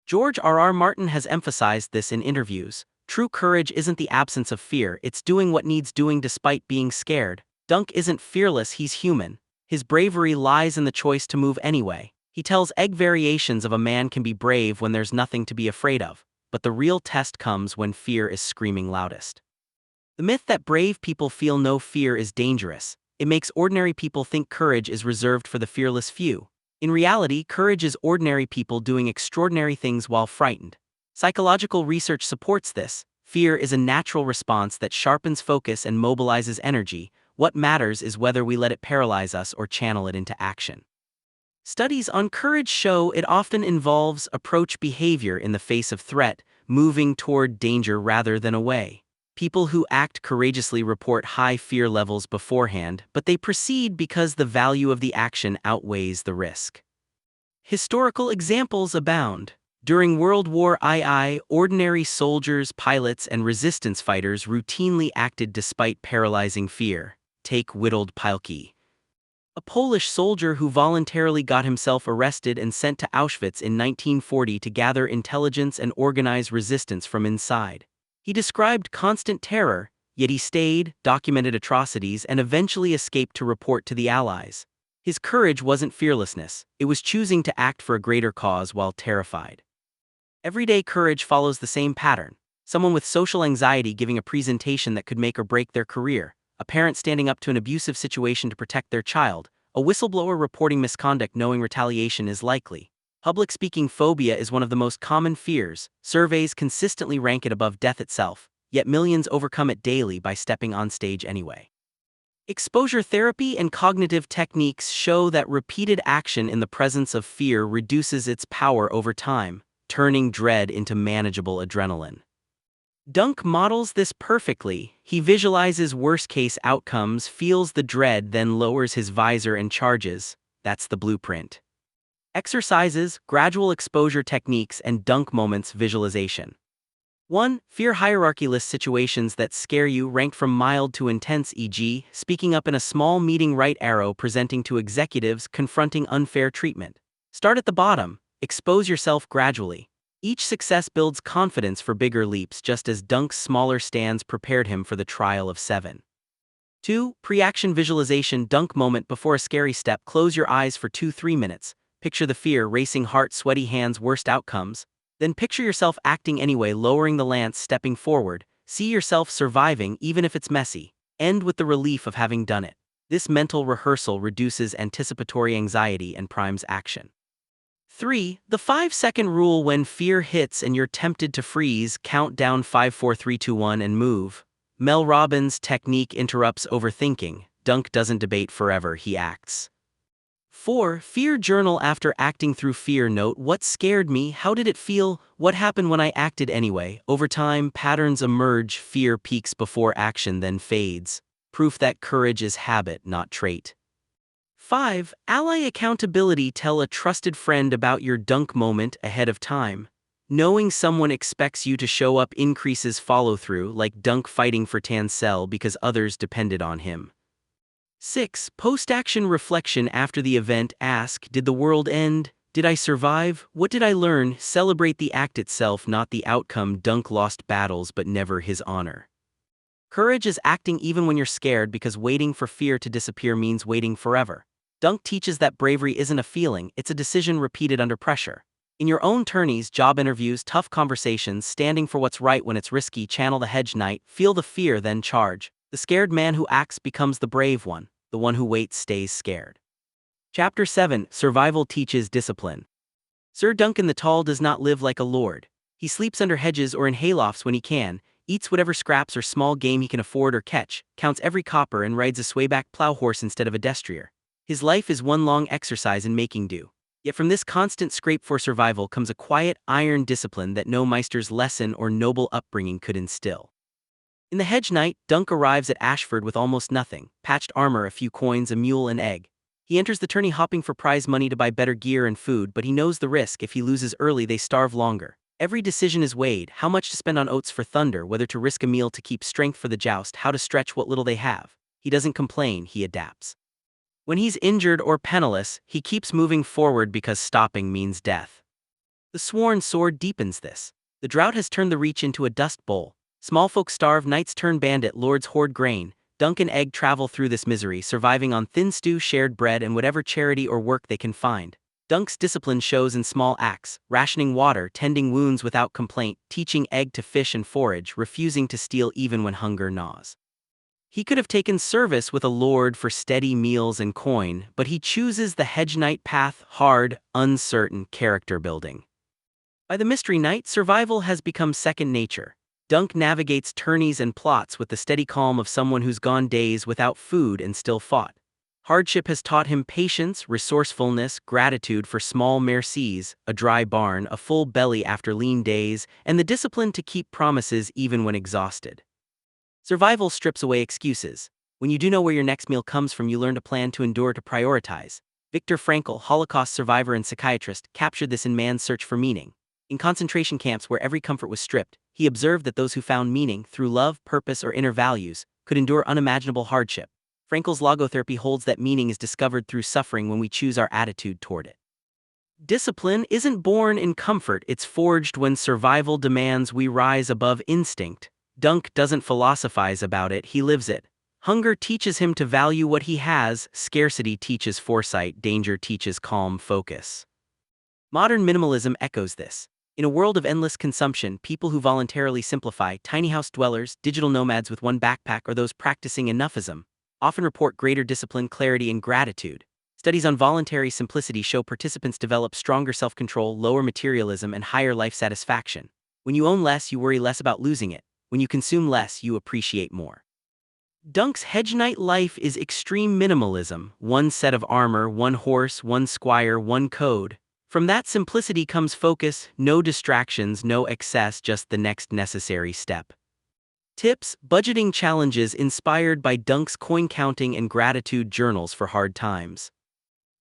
George R.R. Martin has emphasized this in interviews. True courage isn't the absence of fear, it's doing what needs doing despite being scared. Dunk isn't fearless, he's human. His bravery lies in the choice to move anyway. He tells egg variations of a man can be brave when there's nothing to be afraid of. But the real test comes when fear is screaming loudest. The myth that brave people feel no fear is dangerous. It makes ordinary people think courage is reserved for the fearless few. In reality, courage is ordinary people doing extraordinary things while frightened. Psychological research supports this. Fear is a natural response that sharpens focus and mobilizes energy. What matters is whether we let it paralyze us or channel it into action. Studies on courage show it often involves approach behavior in the face of threat, moving toward danger rather than away. People who act courageously report high fear levels beforehand, but they proceed because the value of the action outweighs the risk. Historical examples abound. During World War II, ordinary soldiers, pilots, and resistance fighters routinely acted despite paralyzing fear. Take Witold Pilecki, a Polish soldier who voluntarily got himself arrested and sent to Auschwitz in 1940 to gather intelligence and organize resistance from inside. He described constant terror, yet he stayed, documented atrocities, and eventually escaped to report to the Allies. His courage wasn't fearlessness, it was choosing to act for a greater cause while terrified. Everyday courage follows the same pattern. Someone with social anxiety giving a presentation that could make or break their career. A parent standing up to an abusive situation to protect their child, a whistleblower reporting misconduct knowing retaliation is likely. Public speaking phobia is one of the most common fears. Surveys consistently rank it above death itself, yet millions overcome it daily by stepping on stage anyway. Exposure therapy and cognitive techniques show that repeated action in the presence of fear reduces its power over time, turning dread into manageable adrenaline. Dunk models this perfectly. He visualizes worst-case outcomes, feels the dread, then lowers his visor and charges. That's the blueprint. Exercises, gradual exposure techniques, and dunk moments visualization. 1. Fear hierarchy lists situations that scare you, ranked from mild to intense, e.g., speaking up in a small meeting, right arrow, presenting to executives, confronting unfair treatment. Start at the bottom, expose yourself gradually. Each success builds confidence for bigger leaps, just as Dunk's smaller stands prepared him for the trial of 7. 2. Pre-action visualization. Dunk moment before a scary step. Close your eyes for 2-3 minutes. Picture the fear, racing heart, sweaty hands, worst outcomes. Then picture yourself acting anyway, lowering the lance, stepping forward. See yourself surviving, even if it's messy. End with the relief of having done it. This mental rehearsal reduces anticipatory anxiety and primes action. 3. The 5-second rule. When fear hits and you're tempted to freeze, count down 5, 4, 3, 2, 1 and move. Mel Robbins' technique interrupts overthinking. Dunk doesn't debate forever, he acts. 4. Fear journal. After acting through fear, note what scared me, how did it feel, what happened when I acted anyway. Over time, patterns emerge. Fear peaks before action, then fades. Proof that courage is habit, not trait. 5. Ally accountability. Tell a trusted friend about your dunk moment ahead of time. Knowing someone expects you to show up increases follow-through, like Dunk fighting for Tansel because others depended on him. 6. Post-action reflection. After the event, ask, did the world end? Did I survive? What did I learn? Celebrate the act itself, not the outcome. Dunk lost battles but never his honor. Courage is acting even when you're scared, because waiting for fear to disappear means waiting forever. Dunk teaches that bravery isn't a feeling, it's a decision repeated under pressure. In your own tourneys, job interviews, tough conversations, standing for what's right when it's risky, channel the hedge knight, feel the fear, then charge. The scared man who acts becomes the brave one. The one who waits stays scared. Chapter 7. Survival teaches discipline. Sir Duncan the Tall does not live like a lord. He sleeps under hedges or in haylofts when he can, eats whatever scraps or small game he can afford or catch, counts every copper, and rides a swayback plow horse instead of a destrier. His life is one long exercise in making do. Yet from this constant scrape for survival comes a quiet, iron discipline that no Meister's lesson or noble upbringing could instill. In the Hedge Knight, Dunk arrives at Ashford with almost nothing: patched armor, a few coins, a mule, and egg. He enters the tourney hopping for prize money to buy better gear and food, but he knows the risk. If he loses early, they starve longer. Every decision is weighed: how much to spend on oats for thunder, whether to risk a meal to keep strength for the joust, how to stretch what little they have. He doesn't complain, he adapts. When he's injured or penniless, he keeps moving forward because stopping means death. The Sworn Sword deepens this. The drought has turned the Reach into a dust bowl. Small folk starve, knights turn bandit, lords hoard grain. Dunk and Egg travel through this misery, surviving on thin stew, shared bread, and whatever charity or work they can find. Dunk's discipline shows in small acts: rationing water, tending wounds without complaint, teaching Egg to fish and forage, refusing to steal even when hunger gnaws. He could have taken service with a lord for steady meals and coin, but he chooses the Hedge Knight path: hard, uncertain, character building. By the Mystery Knight, survival has become second nature. Dunk navigates tourneys and plots with the steady calm of someone who's gone days without food and still fought. Hardship has taught him patience, resourcefulness, gratitude for small mercies, a dry barn, a full belly after lean days, and the discipline to keep promises even when exhausted. Survival strips away excuses. When you do know where your next meal comes from, you learn to plan, to endure, to prioritize. Viktor Frankl, Holocaust survivor and psychiatrist, captured this in Man's Search for Meaning. In concentration camps where every comfort was stripped, he observed that those who found meaning through love, purpose, or inner values could endure unimaginable hardship. Frankl's logotherapy holds that meaning is discovered through suffering when we choose our attitude toward it. Discipline isn't born in comfort, it's forged when survival demands we rise above instinct. Dunk doesn't philosophize about it, he lives it. Hunger teaches him to value what he has, scarcity teaches foresight, danger teaches calm focus. Modern minimalism echoes this. In a world of endless consumption, people who voluntarily simplify, tiny house dwellers, digital nomads with one backpack, or those practicing enoughism, often report greater discipline, clarity, and gratitude. Studies on voluntary simplicity show participants develop stronger self-control, lower materialism, and higher life satisfaction. When you own less, you worry less about losing it. When you consume less, you appreciate more. Dunk's Hedge Knight life is extreme minimalism: one set of armor, one horse, one squire, one code. From that simplicity comes focus, no distractions, no excess, just the next necessary step. Tips: budgeting challenges inspired by Dunk's coin counting and gratitude journals for hard times.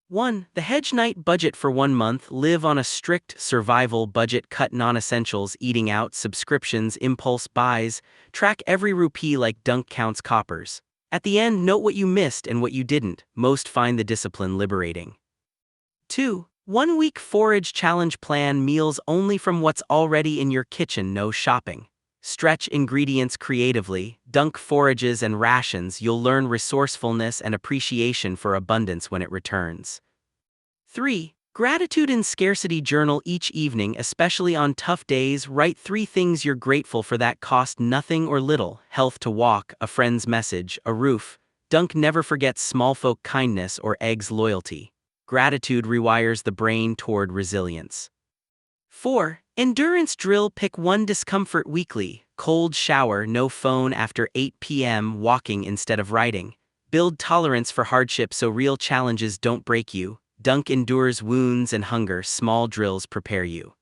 1. The Hedge Knight budget for 1 month. Live on a strict survival budget. Cut non-essentials, eating out, subscriptions, impulse buys. Track every rupee like Dunk counts coppers. At the end, note what you missed and what you didn't. Most find the discipline liberating. 2. 1 week forage challenge. Plan meals only from what's already in your kitchen. No shopping. Stretch ingredients creatively. Dunk forages and rations. You'll learn resourcefulness and appreciation for abundance when it returns. 3. Gratitude and scarcity journal. Each evening, especially on tough days, write 3 things you're grateful for that cost nothing or little: health to walk, a friend's message, a roof. Dunk never forgets small folk kindness or eggs loyalty. Gratitude rewires the brain toward resilience. 4. Endurance drill. Pick 1 discomfort weekly. Cold shower, no phone after 8 p.m., walking instead of writing. Build tolerance for hardship so real challenges don't break you. Dunk endures wounds and hunger. Small drills prepare you.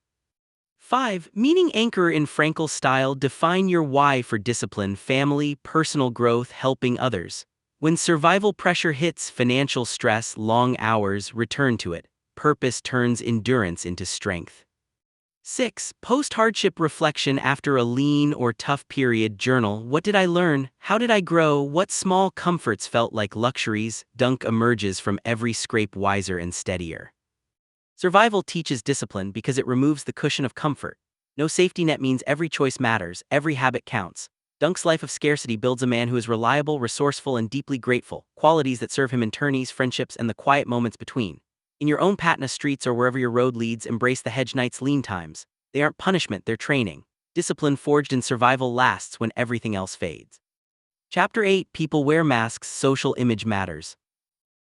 5. Meaning anchor in Frankel style. Define your why for discipline, family, personal growth, helping others. When survival pressure hits, financial stress, long hours, return to it. Purpose turns endurance into strength. 6. Post-hardship reflection. After a lean or tough period, journal. What did I learn? How did I grow? What small comforts felt like luxuries? Dunk emerges from every scrape wiser and steadier. Survival teaches discipline because it removes the cushion of comfort. No safety net means every choice matters, every habit counts. Dunk's life of scarcity builds a man who is reliable, resourceful, and deeply grateful, qualities that serve him in tourneys, friendships, and the quiet moments between. In your own Patna streets or wherever your road leads, embrace the Hedge Knight's lean times. They aren't punishment, they're training. Discipline forged in survival lasts when everything else fades. Chapter 8. People wear masks. Social image matters.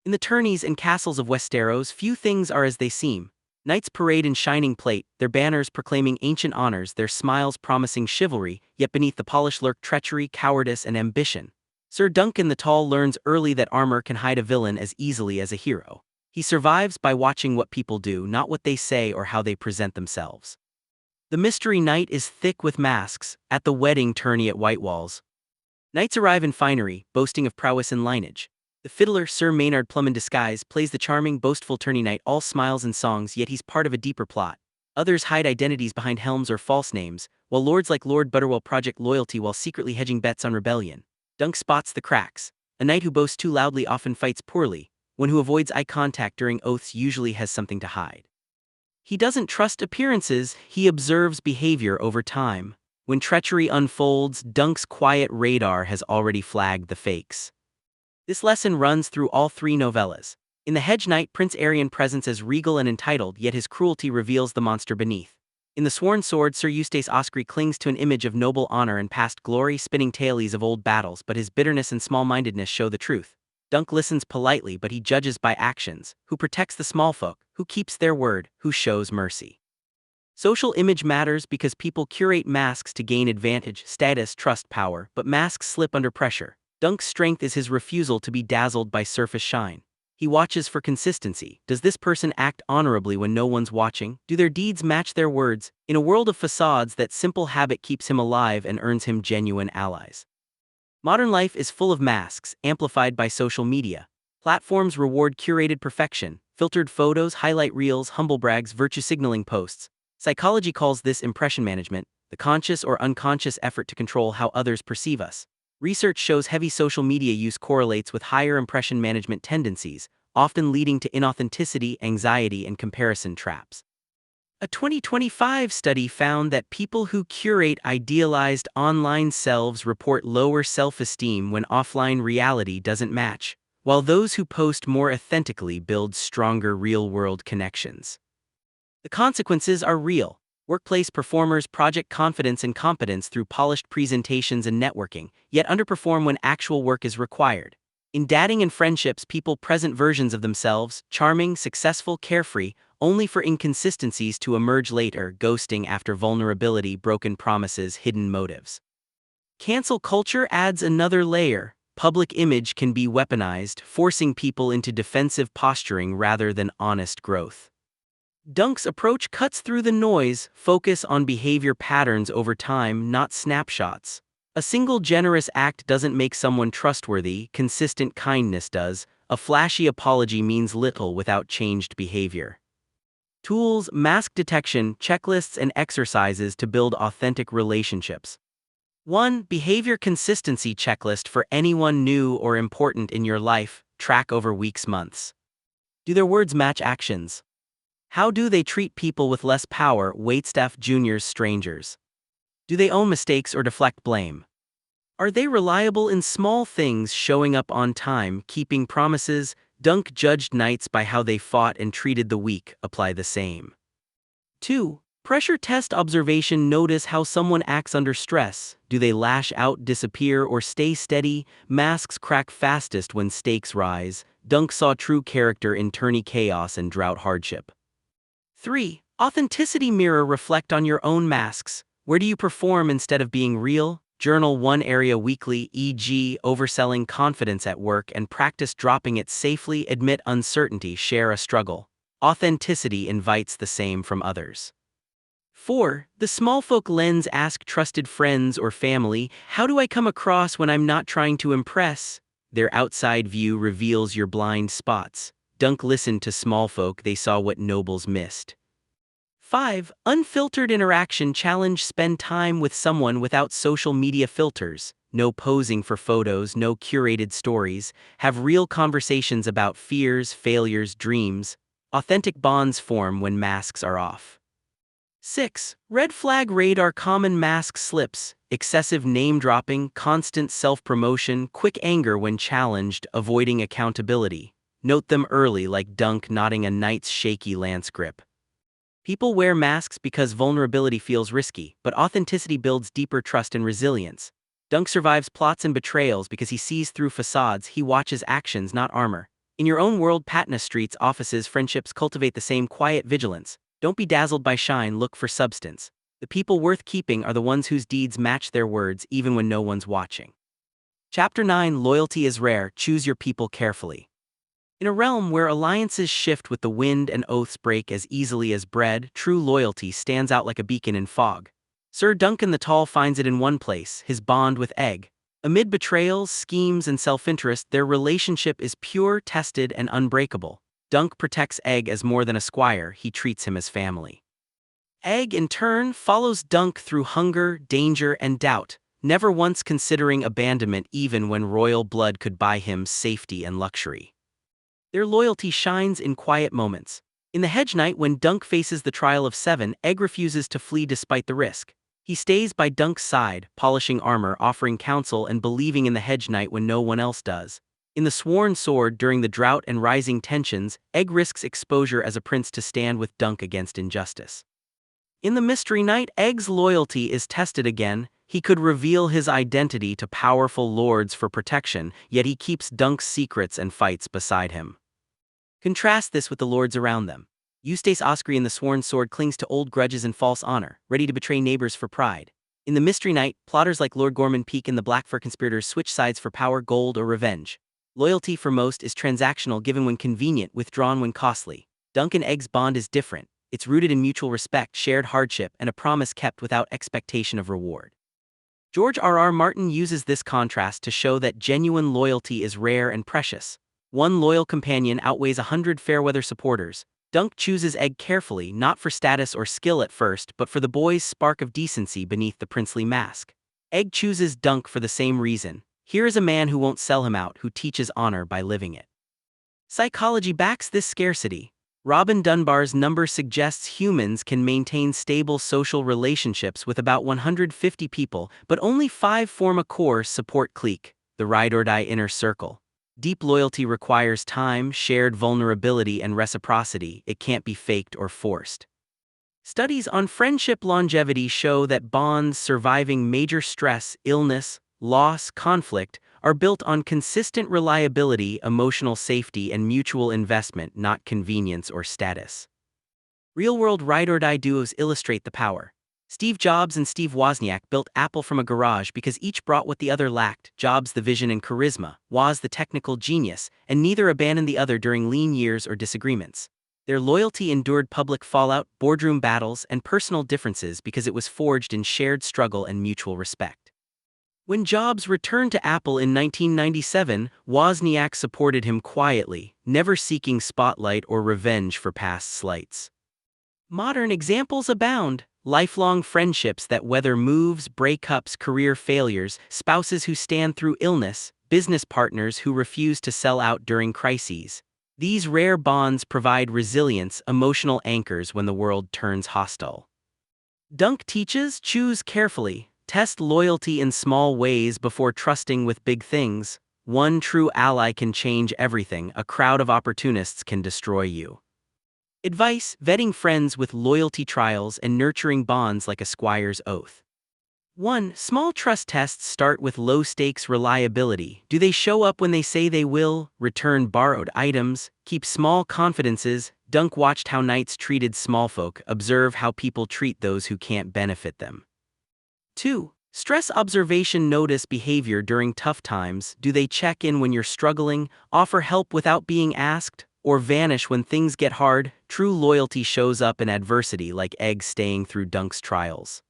In the tourneys and castles of Westeros, few things are as they seem. Knights parade in shining plate, their banners proclaiming ancient honors, their smiles promising chivalry, yet beneath the polish lurk treachery, cowardice, and ambition. Sir Duncan the Tall learns early that armor can hide a villain as easily as a hero. He survives by watching what people do, not what they say or how they present themselves. The Mystery Knight is thick with masks. At the wedding tourney at Whitewalls, knights arrive in finery, boasting of prowess and lineage. The fiddler, Sir Maynard Plum in disguise, plays the charming, boastful tourney knight, all smiles and songs, yet he's part of a deeper plot. Others hide identities behind helms or false names, while lords like Lord Butterwell project loyalty while secretly hedging bets on rebellion. Dunk spots the cracks. A knight who boasts too loudly often fights poorly. One who avoids eye contact during oaths usually has something to hide. He doesn't trust appearances, he observes behavior over time. When treachery unfolds, Dunk's quiet radar has already flagged the fakes. This lesson runs through all 3 novellas. In The Hedge Knight, Prince Arion presents as regal and entitled, yet his cruelty reveals the monster beneath. In The Sworn Sword, Sir Eustace Osprey clings to an image of noble honor and past glory, spinning tales of old battles, but his bitterness and small-mindedness show the truth. Dunk listens politely, but he judges by actions. Who protects the small folk, who keeps their word, who shows mercy. Social image matters because people curate masks to gain advantage, status, trust, power, but masks slip under pressure. Dunk's strength is his refusal to be dazzled by surface shine. He watches for consistency. Does this person act honorably when no one's watching? Do their deeds match their words? In a world of facades, that simple habit keeps him alive and earns him genuine allies. Modern life is full of masks, amplified by social media. Platforms reward curated perfection, filtered photos, highlight reels, humblebrags, virtue signaling posts. Psychology calls this impression management, the conscious or unconscious effort to control how others perceive us. Research shows heavy social media use correlates with higher impression management tendencies, often leading to inauthenticity, anxiety, and comparison traps. A 2025 study found that people who curate idealized online selves report lower self-esteem when offline reality doesn't match, while those who post more authentically build stronger real-world connections. The consequences are real. Workplace performers project confidence and competence through polished presentations and networking, yet underperform when actual work is required. In dating and friendships, people present versions of themselves, charming, successful, carefree, only for inconsistencies to emerge later, ghosting after vulnerability, broken promises, hidden motives. Cancel culture adds another layer. Public image can be weaponized, forcing people into defensive posturing rather than honest growth. Dunk's approach cuts through the noise, focus on behavior patterns over time, not snapshots. A single generous act doesn't make someone trustworthy, consistent kindness does. A flashy apology means little without changed behavior. Tools, mask detection, checklists, and exercises to build authentic relationships. 1. Behavior consistency checklist for anyone new or important in your life. Track over weeks, months. Do their words match actions? How do they treat people with less power, waitstaff, juniors, strangers? Do they own mistakes or deflect blame? Are they reliable in small things, showing up on time, keeping promises? Dunk judged knights by how they fought and treated the weak. Apply the same. 2. Pressure test observation. Notice how someone acts under stress. Do they lash out, disappear, or stay steady? Masks crack fastest when stakes rise. Dunk saw true character in tourney chaos and drought hardship. 3. Authenticity mirror. Reflect on your own masks. Where do you perform instead of being real? Journal one area weekly, e.g., overselling confidence at work, and practice dropping it safely. Admit uncertainty, share a struggle. Authenticity invites the same from others. 4. The smallfolk lens. Ask trusted friends or family, how do I come across when I'm not trying to impress? Their outside view reveals your blind spots. Dunk listened to smallfolk, they saw what nobles missed. 5. Unfiltered interaction challenge. Spend time with someone without social media filters. No posing for photos, no curated stories. Have real conversations about fears, failures, dreams. Authentic bonds form when masks are off. 6. Red flag radar. Common mask slips. Excessive name-dropping, constant self-promotion, quick anger when challenged, avoiding accountability. Note them early, like Dunk nodding a knight's shaky lance grip. People wear masks because vulnerability feels risky, but authenticity builds deeper trust and resilience. Dunk survives plots and betrayals because he sees through facades, he watches actions, not armor. In your own world, Patna streets, offices, friendships cultivate the same quiet vigilance. Don't be dazzled by shine, look for substance. The people worth keeping are the ones whose deeds match their words even when no one's watching. Chapter 9. Loyalty is rare, choose your people carefully. In a realm where alliances shift with the wind and oaths break as easily as bread, true loyalty stands out like a beacon in fog. Sir Duncan the Tall finds it in one place, his bond with Egg. Amid betrayals, schemes, and self-interest, their relationship is pure, tested, and unbreakable. Dunk protects Egg as more than a squire, he treats him as family. Egg, in turn, follows Dunk through hunger, danger, and doubt, never once considering abandonment even when royal blood could buy him safety and luxury. Their loyalty shines in quiet moments. In the Hedge Knight, when Dunk faces the trial of 7, Egg refuses to flee despite the risk. He stays by Dunk's side, polishing armor, offering counsel, and believing in the Hedge Knight when no one else does. In the Sworn Sword, during the drought and rising tensions, Egg risks exposure as a prince to stand with Dunk against injustice. In the Mystery Knight, Egg's loyalty is tested again. He could reveal his identity to powerful lords for protection, yet he keeps Dunk's secrets and fights beside him. Contrast this with the lords around them. Eustace Osprey in the Sworn Sword clings to old grudges and false honor, ready to betray neighbors for pride. In the Mystery Knight, plotters like Lord Gorman Peak and the Blackfur conspirators switch sides for power, gold, or revenge. Loyalty for most is transactional, given when convenient, withdrawn when costly. Dunk and Egg's bond is different. It's rooted in mutual respect, shared hardship, and a promise kept without expectation of reward. George R.R. Martin uses this contrast to show that genuine loyalty is rare and precious. One loyal companion outweighs 100 fair-weather supporters. Dunk chooses Egg carefully, not for status or skill at first, but for the boy's spark of decency beneath the princely mask. Egg chooses Dunk for the same reason. Here is a man who won't sell him out, who teaches honor by living it. Psychology backs this scarcity. Robin Dunbar's number suggests humans can maintain stable social relationships with about 150 people, but only 5 form a core support clique, the ride-or-die inner circle. Deep loyalty requires time, shared vulnerability, and reciprocity. It can't be faked or forced. Studies on friendship longevity show that bonds surviving major stress, illness, loss, conflict are built on consistent reliability, emotional safety, and mutual investment, not convenience or status. Real-world ride-or-die duos illustrate the power. Steve Jobs and Steve Wozniak built Apple from a garage because each brought what the other lacked: Jobs the vision and charisma, Woz the technical genius, and neither abandoned the other during lean years or disagreements. Their loyalty endured public fallout, boardroom battles, and personal differences because it was forged in shared struggle and mutual respect. When Jobs returned to Apple in 1997, Wozniak supported him quietly, never seeking spotlight or revenge for past slights. Modern examples abound: lifelong friendships that weather moves, breakups, career failures, spouses who stand through illness, business partners who refuse to sell out during crises. These rare bonds provide resilience, emotional anchors when the world turns hostile. Dunk teaches: choose carefully, test loyalty in small ways before trusting with big things. One true ally can change everything; a crowd of opportunists can destroy you. Advice: vetting friends with loyalty trials and nurturing bonds like a squire's oath. 1. Small trust tests start with low-stakes reliability. Do they show up when they say they will? Return borrowed items. Keep small confidences. Dunk watched how knights treated small folk. Observe how people treat those who can't benefit them. 2. Stress observation. Notice behavior during tough times. Do they check in when you're struggling, offer help without being asked, or vanish when things get hard? True loyalty shows up in adversity, like eggs staying through Dunk's trials.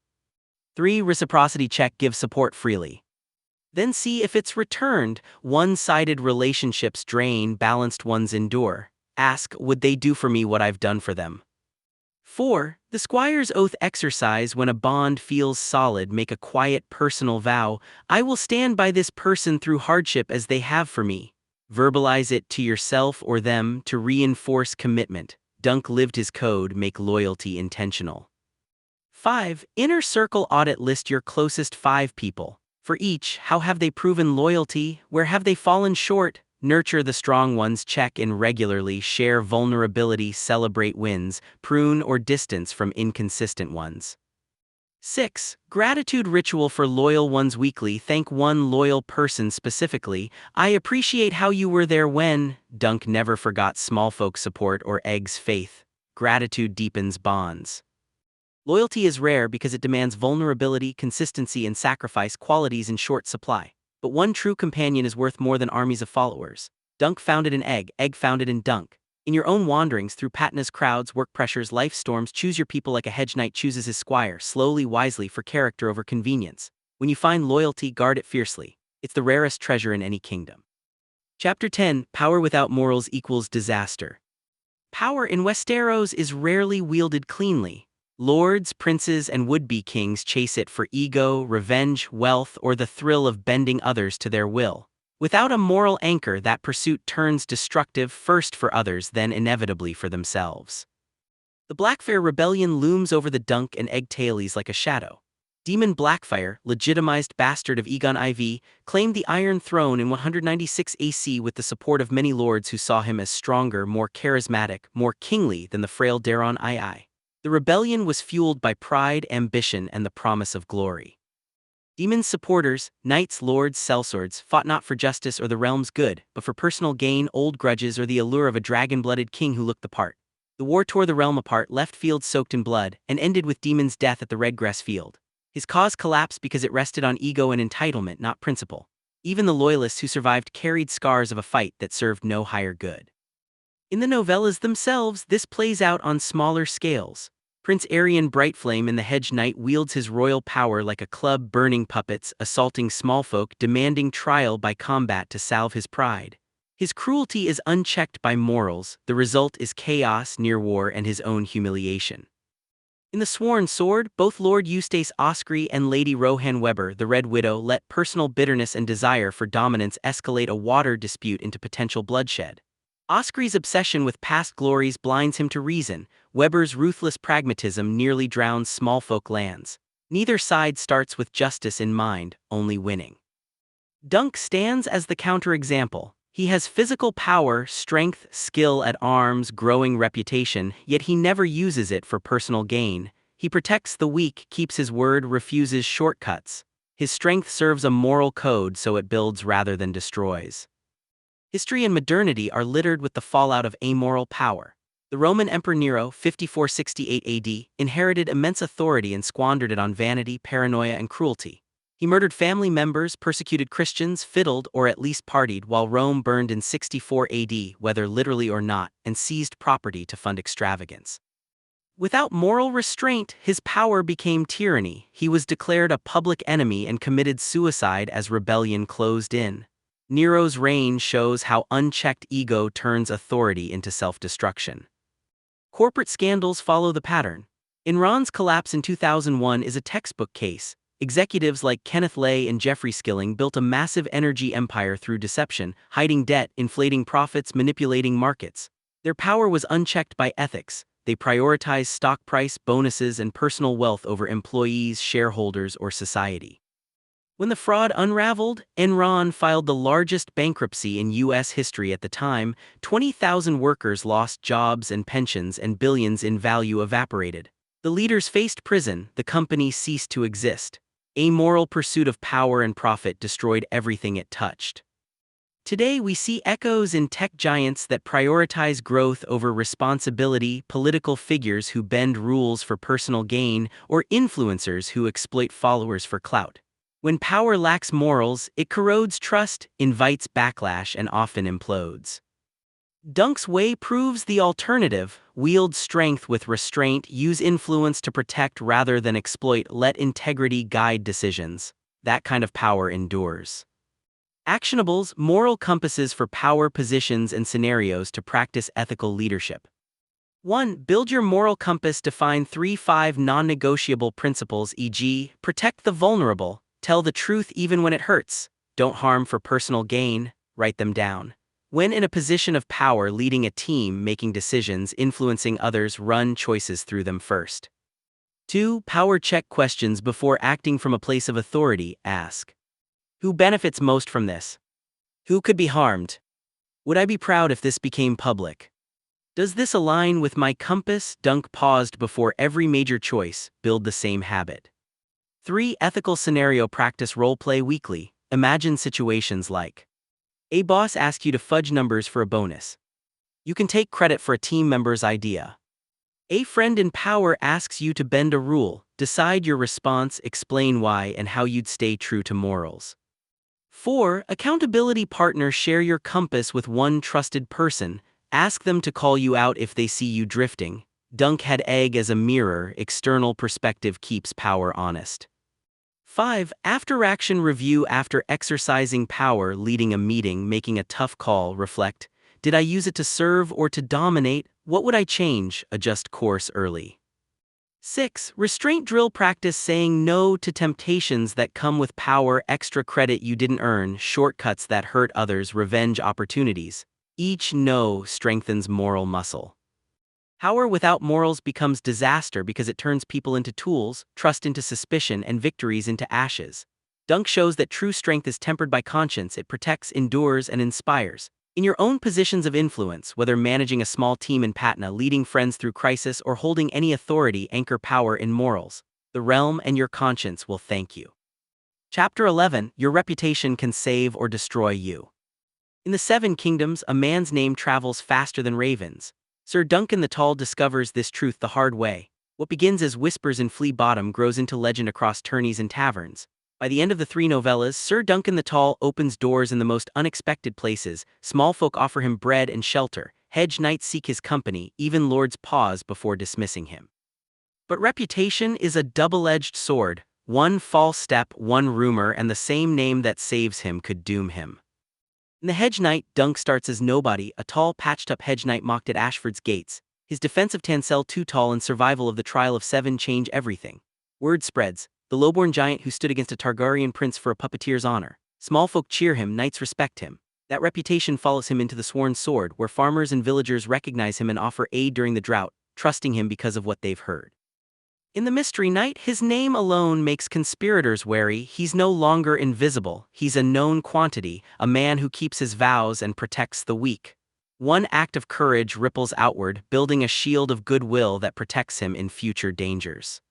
3. Reciprocity check. Give support freely. Then see if it's returned. One-sided relationships drain, balanced ones endure. Ask: would they do for me what I've done for them? 4. The squire's oath exercise. When a bond feels solid, make a quiet personal vow: I will stand by this person through hardship as they have for me. Verbalize it to yourself or them to reinforce commitment. Dunk lived his code: make loyalty intentional. 5. Inner circle audit. List your closest 5 people. For each, how have they proven loyalty? Where have they fallen short? Nurture the strong ones. Check in regularly. Share vulnerability. Celebrate wins. Prune or distance from inconsistent ones. 6. Gratitude ritual for loyal ones. Weekly, thank one loyal person specifically. I appreciate how you were there when. Dunk never forgot small folk support or Egg's faith. Gratitude deepens bonds. Loyalty is rare because it demands vulnerability, consistency, and sacrifice, qualities in short supply. But one true companion is worth more than armies of followers. Dunk found it in Egg, Egg found it in Dunk. In your own wanderings through Patna's crowds, work pressures, life storms, choose your people like a hedge knight chooses his squire, slowly, wisely, for character over convenience. When you find loyalty, guard it fiercely. It's the rarest treasure in any kingdom. Chapter 10: Power without morals equals disaster. Power in Westeros is rarely wielded cleanly. Lords, princes, and would-be kings chase it for ego, revenge, wealth, or the thrill of bending others to their will. Without a moral anchor, that pursuit turns destructive, first for others, then inevitably for themselves. The Blackfyre rebellion looms over the Dunk and Egg tailies like a shadow. Demon Blackfyre, legitimized bastard of Aegon IV, claimed the Iron Throne in 196 AC with the support of many lords who saw him as stronger, more charismatic, more kingly than the frail Daeron II. The rebellion was fueled by pride, ambition, and the promise of glory. Demon's supporters, knights, lords, sellswords, fought not for justice or the realm's good, but for personal gain, old grudges, or the allure of a dragon-blooded king who looked the part. The war tore the realm apart, left fields soaked in blood, and ended with Demon's death at the Redgrass Field. His cause collapsed because it rested on ego and entitlement, not principle. Even the loyalists who survived carried scars of a fight that served no higher good. In the novellas themselves, this plays out on smaller scales. Prince Aerion Brightflame in The Hedge Knight wields his royal power like a club, burning puppets, assaulting smallfolk, demanding trial by combat to salve his pride. His cruelty is unchecked by morals. The result is chaos, near war, and his own humiliation. In The Sworn Sword, both Lord Eustace Osprey and Lady Rohan Weber, the Red Widow, let personal bitterness and desire for dominance escalate a water dispute into potential bloodshed. Osprey's obsession with past glories blinds him to reason. Weber's ruthless pragmatism nearly drowns smallfolk lands. Neither side starts with justice in mind, only winning. Dunk stands as the counterexample. He has physical power, strength, skill at arms, growing reputation, yet he never uses it for personal gain. He protects the weak, keeps his word, refuses shortcuts. His strength serves a moral code, so it builds rather than destroys. History and modernity are littered with the fallout of amoral power. The Roman Emperor Nero, 5468 AD, inherited immense authority and squandered it on vanity, paranoia, and cruelty. He murdered family members, persecuted Christians, fiddled or at least partied while Rome burned in 64 AD, whether literally or not, and seized property to fund extravagance. Without moral restraint, his power became tyranny. He was declared a public enemy and committed suicide as rebellion closed in. Nero's reign shows how unchecked ego turns authority into self-destruction. Corporate scandals follow the pattern. Enron's collapse in 2001 is a textbook case. Executives like Kenneth Lay and Jeffrey Skilling built a massive energy empire through deception, hiding debt, inflating profits, manipulating markets. Their power was unchecked by ethics. They prioritized stock price, bonuses, and personal wealth over employees, shareholders, or society. When the fraud unraveled, Enron filed the largest bankruptcy in U.S. history at the time. 20,000 workers lost jobs and pensions, and billions in value evaporated. The leaders faced prison, the company ceased to exist. Amoral pursuit of power and profit destroyed everything it touched. Today we see echoes in tech giants that prioritize growth over responsibility, political figures who bend rules for personal gain, or influencers who exploit followers for clout. When power lacks morals, it corrodes trust, invites backlash, and often implodes. Dunk's way proves the alternative: wield strength with restraint, use influence to protect rather than exploit, let integrity guide decisions. That kind of power endures. Actionables, moral compasses for power positions and scenarios to practice ethical leadership. 1. Build your moral compass. Define 3-5 non-negotiable principles, e.g., protect the vulnerable, tell the truth even when it hurts, don't harm for personal gain. Write them down. When in a position of power, leading a team, making decisions, influencing others, run choices through them first. 2. Power check questions before acting from a place of authority. Ask: who benefits most from this? Who could be harmed? Would I be proud if this became public? Does this align with my compass? Dunk paused before every major choice. Build the same habit. 3. Ethical scenario practice. Role play weekly. Imagine situations like: a boss asks you to fudge numbers for a bonus. You can take credit for a team member's idea. A friend in power asks you to bend a rule. Decide your response, explain why, and how you'd stay true to morals. 4. Accountability partner. Share your compass with one trusted person. Ask them to call you out if they see you drifting. Dunk had egg as a mirror. External perspective keeps power honest. 5. After-action review. After exercising power, leading a meeting, making a tough call, reflect: did I use it to serve or to dominate? What would I change? Adjust course early. 6. Restraint drill. Practice saying no to temptations that come with power. Extra credit you didn't earn, shortcuts that hurt others, revenge opportunities. Each no strengthens moral muscle. Power without morals becomes disaster because it turns people into tools, trust into suspicion, and victories into ashes. Dunk shows that true strength is tempered by conscience. It protects, endures, and inspires. In your own positions of influence, whether managing a small team in Patna, leading friends through crisis, or holding any authority, anchor power in morals. The realm and your conscience will thank you. Chapter 11. Your reputation can save or destroy you. In the Seven Kingdoms, a man's name travels faster than ravens. Sir Duncan the Tall discovers this truth the hard way. What begins as whispers in Flea Bottom grows into legend across tourneys and taverns. By the end of the 3 novellas, Sir Duncan the Tall opens doors in the most unexpected places. Small folk offer him bread and shelter, hedge knights seek his company, even lords pause before dismissing him. But reputation is a double-edged sword. One false step, one rumor, and the same name that saves him could doom him. In The Hedge Knight, Dunk starts as nobody, a tall, patched-up hedge knight mocked at Ashford's gates. His defense of Tansel too tall and survival of the Trial of Seven change everything. Word spreads: the lowborn giant who stood against a Targaryen prince for a puppeteer's honor. Small folk cheer him, knights respect him. That reputation follows him into the Sworn Sword, where farmers and villagers recognize him and offer aid during the drought, trusting him because of what they've heard. In The Mystery Knight, his name alone makes conspirators wary. He's no longer invisible. He's a known quantity, a man who keeps his vows and protects the weak. One act of courage ripples outward, building a shield of goodwill that protects him in future dangers.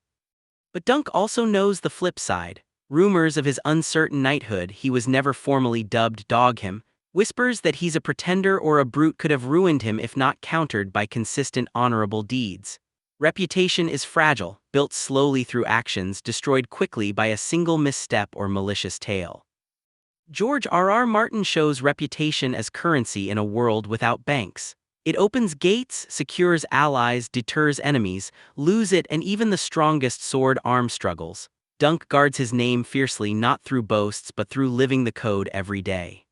But Dunk also knows the flip side. Rumors of his uncertain knighthood, he was never formally dubbed, dog him. Whispers that he's a pretender or a brute could have ruined him if not countered by consistent honorable deeds. Reputation is fragile, built slowly through actions, destroyed quickly by a single misstep or malicious tale. George R.R. Martin shows reputation as currency in a world without banks. It opens gates, secures allies, deters enemies. Lose it and even the strongest sword-arm struggles. Dunk guards his name fiercely, not through boasts but through living the code every day.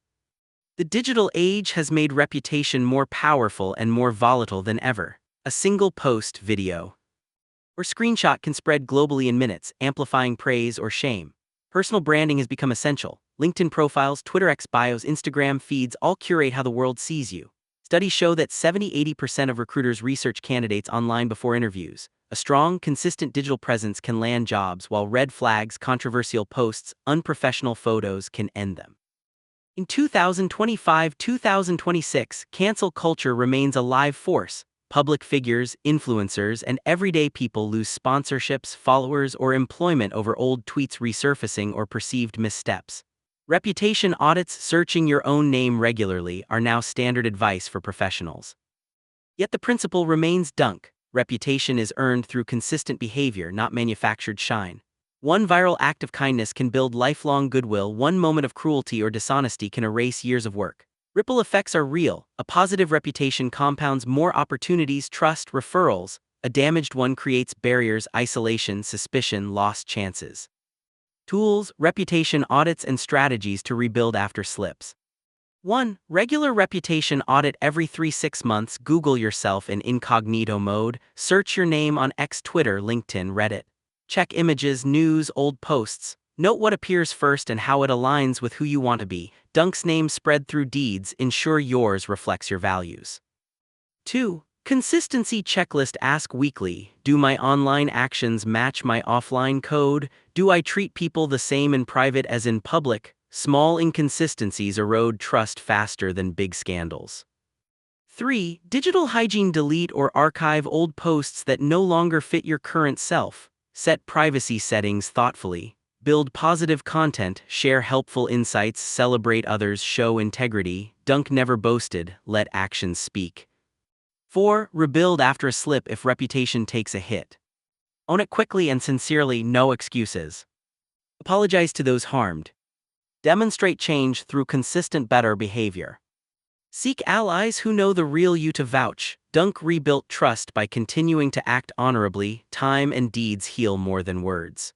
The digital age has made reputation more powerful and more volatile than ever. A single post, video, or screenshot can spread globally in minutes, amplifying praise or shame. Personal branding has become essential. LinkedIn profiles, Twitter X bios, Instagram feeds all curate how the world sees you. Studies show that 70–80% of recruiters research candidates online before interviews. A strong, consistent digital presence can land jobs, while red flags, controversial posts, unprofessional photos can end them. In 2025–2026, cancel culture remains a live force. Public figures, influencers, and everyday people lose sponsorships, followers, or employment over old tweets resurfacing or perceived missteps. Reputation audits, searching your own name regularly, are now standard advice for professionals. Yet the principle remains dunk. Reputation is earned through consistent behavior, not manufactured shine. One viral act of kindness can build lifelong goodwill. One moment of cruelty or dishonesty can erase years of work. Ripple effects are real. A positive reputation compounds more opportunities, trust, referrals. A damaged one creates barriers, isolation, suspicion, lost chances. Tools, reputation audits, and strategies to rebuild after slips. 1. Regular reputation audit every 3–6 months. Google yourself in incognito mode. Search your name on X, Twitter, LinkedIn, Reddit. Check images, news, old posts. Note what appears first and how it aligns with who you want to be. Dunk's name spread through deeds. Ensure yours reflects your values. 2. Consistency checklist. Ask weekly, do my online actions match my offline code? Do I treat people the same in private as in public? Small inconsistencies erode trust faster than big scandals. 3. Digital hygiene. Delete or archive old posts that no longer fit your current self. Set privacy settings thoughtfully. Build positive content, share helpful insights, celebrate others, show integrity. Dunk never boasted, let actions speak. 4. Rebuild after a slip. If reputation takes a hit, own it quickly and sincerely, no excuses. Apologize to those harmed. Demonstrate change through consistent better behavior. Seek allies who know the real you to vouch. Dunk rebuilt trust by continuing to act honorably. Time and deeds heal more than words.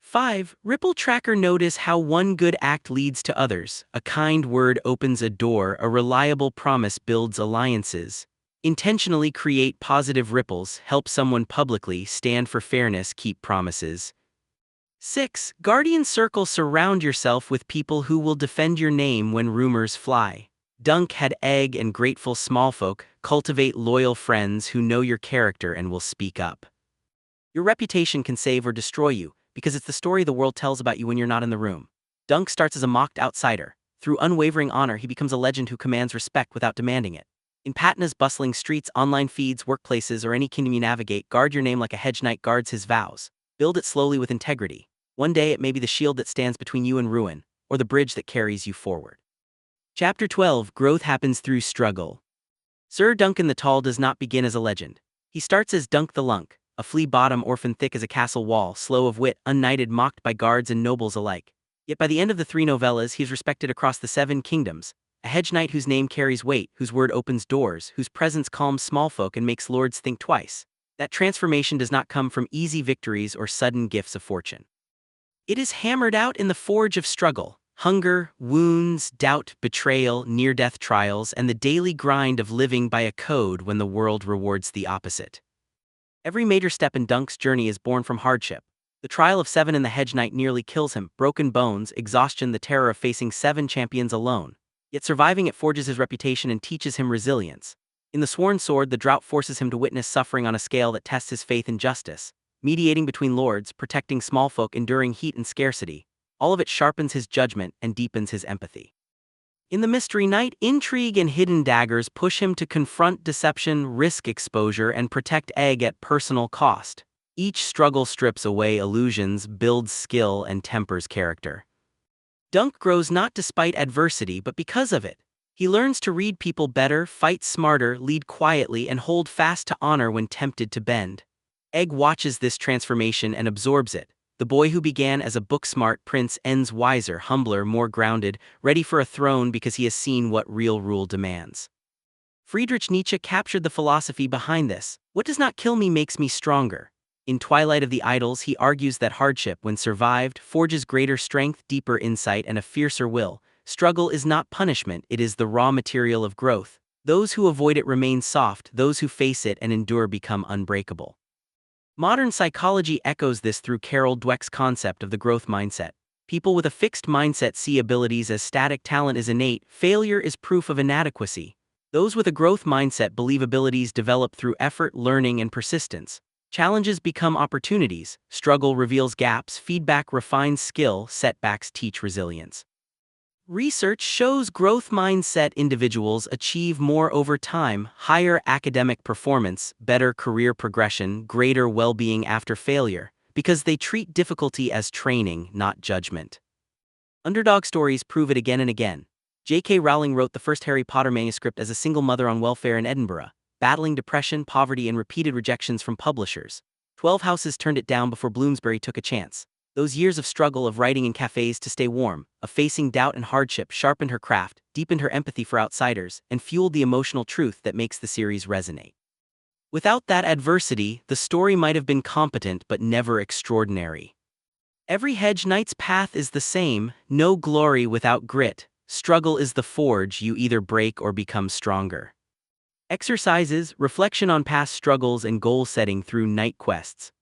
5. Ripple tracker. Notice how one good act leads to others. A kind word opens a door. A reliable promise builds alliances. Intentionally create positive ripples. Help someone publicly. Stand for fairness. Keep promises. 6. Guardian circle. Surround yourself with people who will defend your name when rumors fly. Dunk had egg and grateful smallfolk. Cultivate loyal friends who know your character and will speak up. Your reputation can save or destroy you, because it's the story the world tells about you when you're not in the room. Dunk starts as a mocked outsider. Through unwavering honor, he becomes a legend who commands respect without demanding it. In Patna's bustling streets, online feeds, workplaces, or any kingdom you navigate, guard your name like a hedge knight guards his vows. Build it slowly with integrity. One day it may be the shield that stands between you and ruin, or the bridge that carries you forward. Chapter 12. Growth happens through struggle. Sir Duncan the Tall does not begin as a legend. He starts as Dunk the Lunk, a flea-bottom orphan thick as a castle wall, slow of wit, unknighted, mocked by guards and nobles alike. Yet by the end of the 3 novellas he is respected across the 7 kingdoms, a hedge knight whose name carries weight, whose word opens doors, whose presence calms small folk and makes lords think twice. That transformation does not come from easy victories or sudden gifts of fortune. It is hammered out in the forge of struggle. Hunger, wounds, doubt, betrayal, near-death trials, and the daily grind of living by a code when the world rewards the opposite. Every major step in Dunk's journey is born from hardship. The trial of 7 and the hedge knight nearly kills him, broken bones, exhaustion, the terror of facing 7 champions alone. Yet surviving it forges his reputation and teaches him resilience. In the Sworn Sword, the drought forces him to witness suffering on a scale that tests his faith in justice. Mediating between lords, protecting small folk, enduring heat and scarcity. All of it sharpens his judgment and deepens his empathy. In the Mystery Knight, intrigue and hidden daggers push him to confront deception, risk exposure, and protect Egg at personal cost. Each struggle strips away illusions, builds skill, and tempers character. Dunk grows not despite adversity but because of it. He learns to read people better, fight smarter, lead quietly, and hold fast to honor when tempted to bend. Egg watches this transformation and absorbs it. The boy who began as a book-smart prince ends wiser, humbler, more grounded, ready for a throne because he has seen what real rule demands. Friedrich Nietzsche captured the philosophy behind this. What does not kill me makes me stronger. In Twilight of the Idols, he argues that hardship, when survived, forges greater strength, deeper insight, and a fiercer will. Struggle is not punishment, it is the raw material of growth. Those who avoid it remain soft, those who face it and endure become unbreakable. Modern psychology echoes this through Carol Dweck's concept of the growth mindset. People with a fixed mindset see abilities as static, talent is innate, failure is proof of inadequacy. Those with a growth mindset believe abilities develop through effort, learning, and persistence. Challenges become opportunities, struggle reveals gaps, feedback refines skill, setbacks teach resilience. Research shows growth mindset individuals achieve more over time, higher academic performance, better career progression, greater well-being after failure, because they treat difficulty as training, not judgment. Underdog stories prove it again and again. J.K. Rowling wrote the first Harry Potter manuscript as a single mother on welfare in Edinburgh, battling depression, poverty, and repeated rejections from publishers. 12 houses turned it down before Bloomsbury took a chance. Those years of struggle, of writing in cafes to stay warm, of facing doubt and hardship sharpened her craft, deepened her empathy for outsiders, and fueled the emotional truth that makes the series resonate. Without that adversity, the story might have been competent but never extraordinary. Every Hedge Knight's path is the same: no glory without grit. Struggle is the forge, you either break or become stronger. Exercises, reflection on past struggles and goal setting through night quests.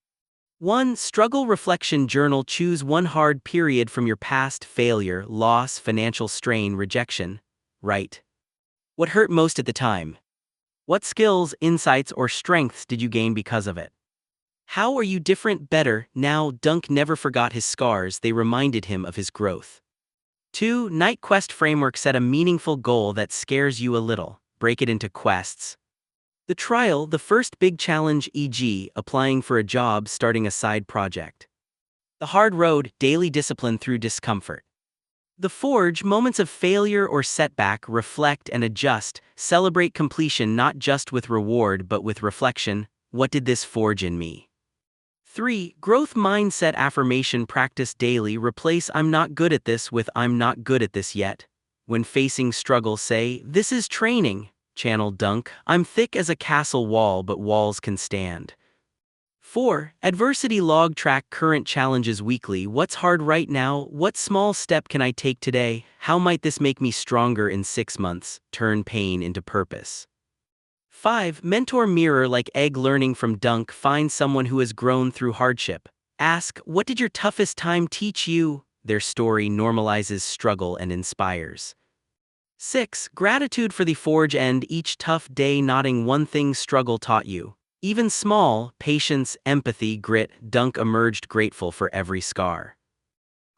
1. Struggle reflection journal. Choose one hard period from your past: failure, loss, financial strain, rejection. Write. What hurt most at the time? What skills, insights, or strengths did you gain because of it? How are you different, better, now? Dunk never forgot his scars, they reminded him of his growth. 2. Night quest framework. Set a meaningful goal that scares you a little. Break it into quests. The trial, the first big challenge, e.g., applying for a job, starting a side project. The hard road, daily discipline through discomfort. The forge, moments of failure or setback, reflect and adjust, celebrate completion not just with reward but with reflection. What did this forge in me? 3. Growth mindset affirmation. Practice daily. Replace "I'm not good at this" with "I'm not good at this yet." When facing struggle, say, "This is training." Channel Dunk. I'm thick as a castle wall, but walls can stand. 4. Adversity log. Track current challenges weekly. What's hard right now? What small step can I take today? How might this make me stronger in 6 months? Turn pain into purpose. 5. Mentor mirror. Like Egg learning from Dunk, find someone who has grown through hardship. Ask, what did your toughest time teach you? Their story normalizes struggle and inspires. 6. Gratitude for the forge. End each tough day nodding one thing struggle taught you. Even small: patience, empathy, grit. Dunk emerged grateful for every scar.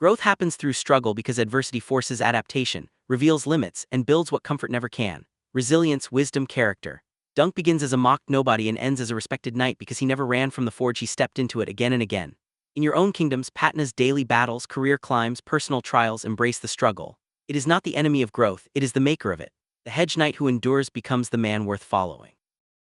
Growth happens through struggle because adversity forces adaptation, reveals limits, and builds what comfort never can. Resilience, wisdom, character. Dunk begins as a mocked nobody and ends as a respected knight because he never ran from the forge, he stepped into it again and again. In your own kingdoms, Patna's daily battles, career climbs, personal trials, embrace the struggle. It is not the enemy of growth, it is the maker of it. The hedge knight who endures becomes the man worth following.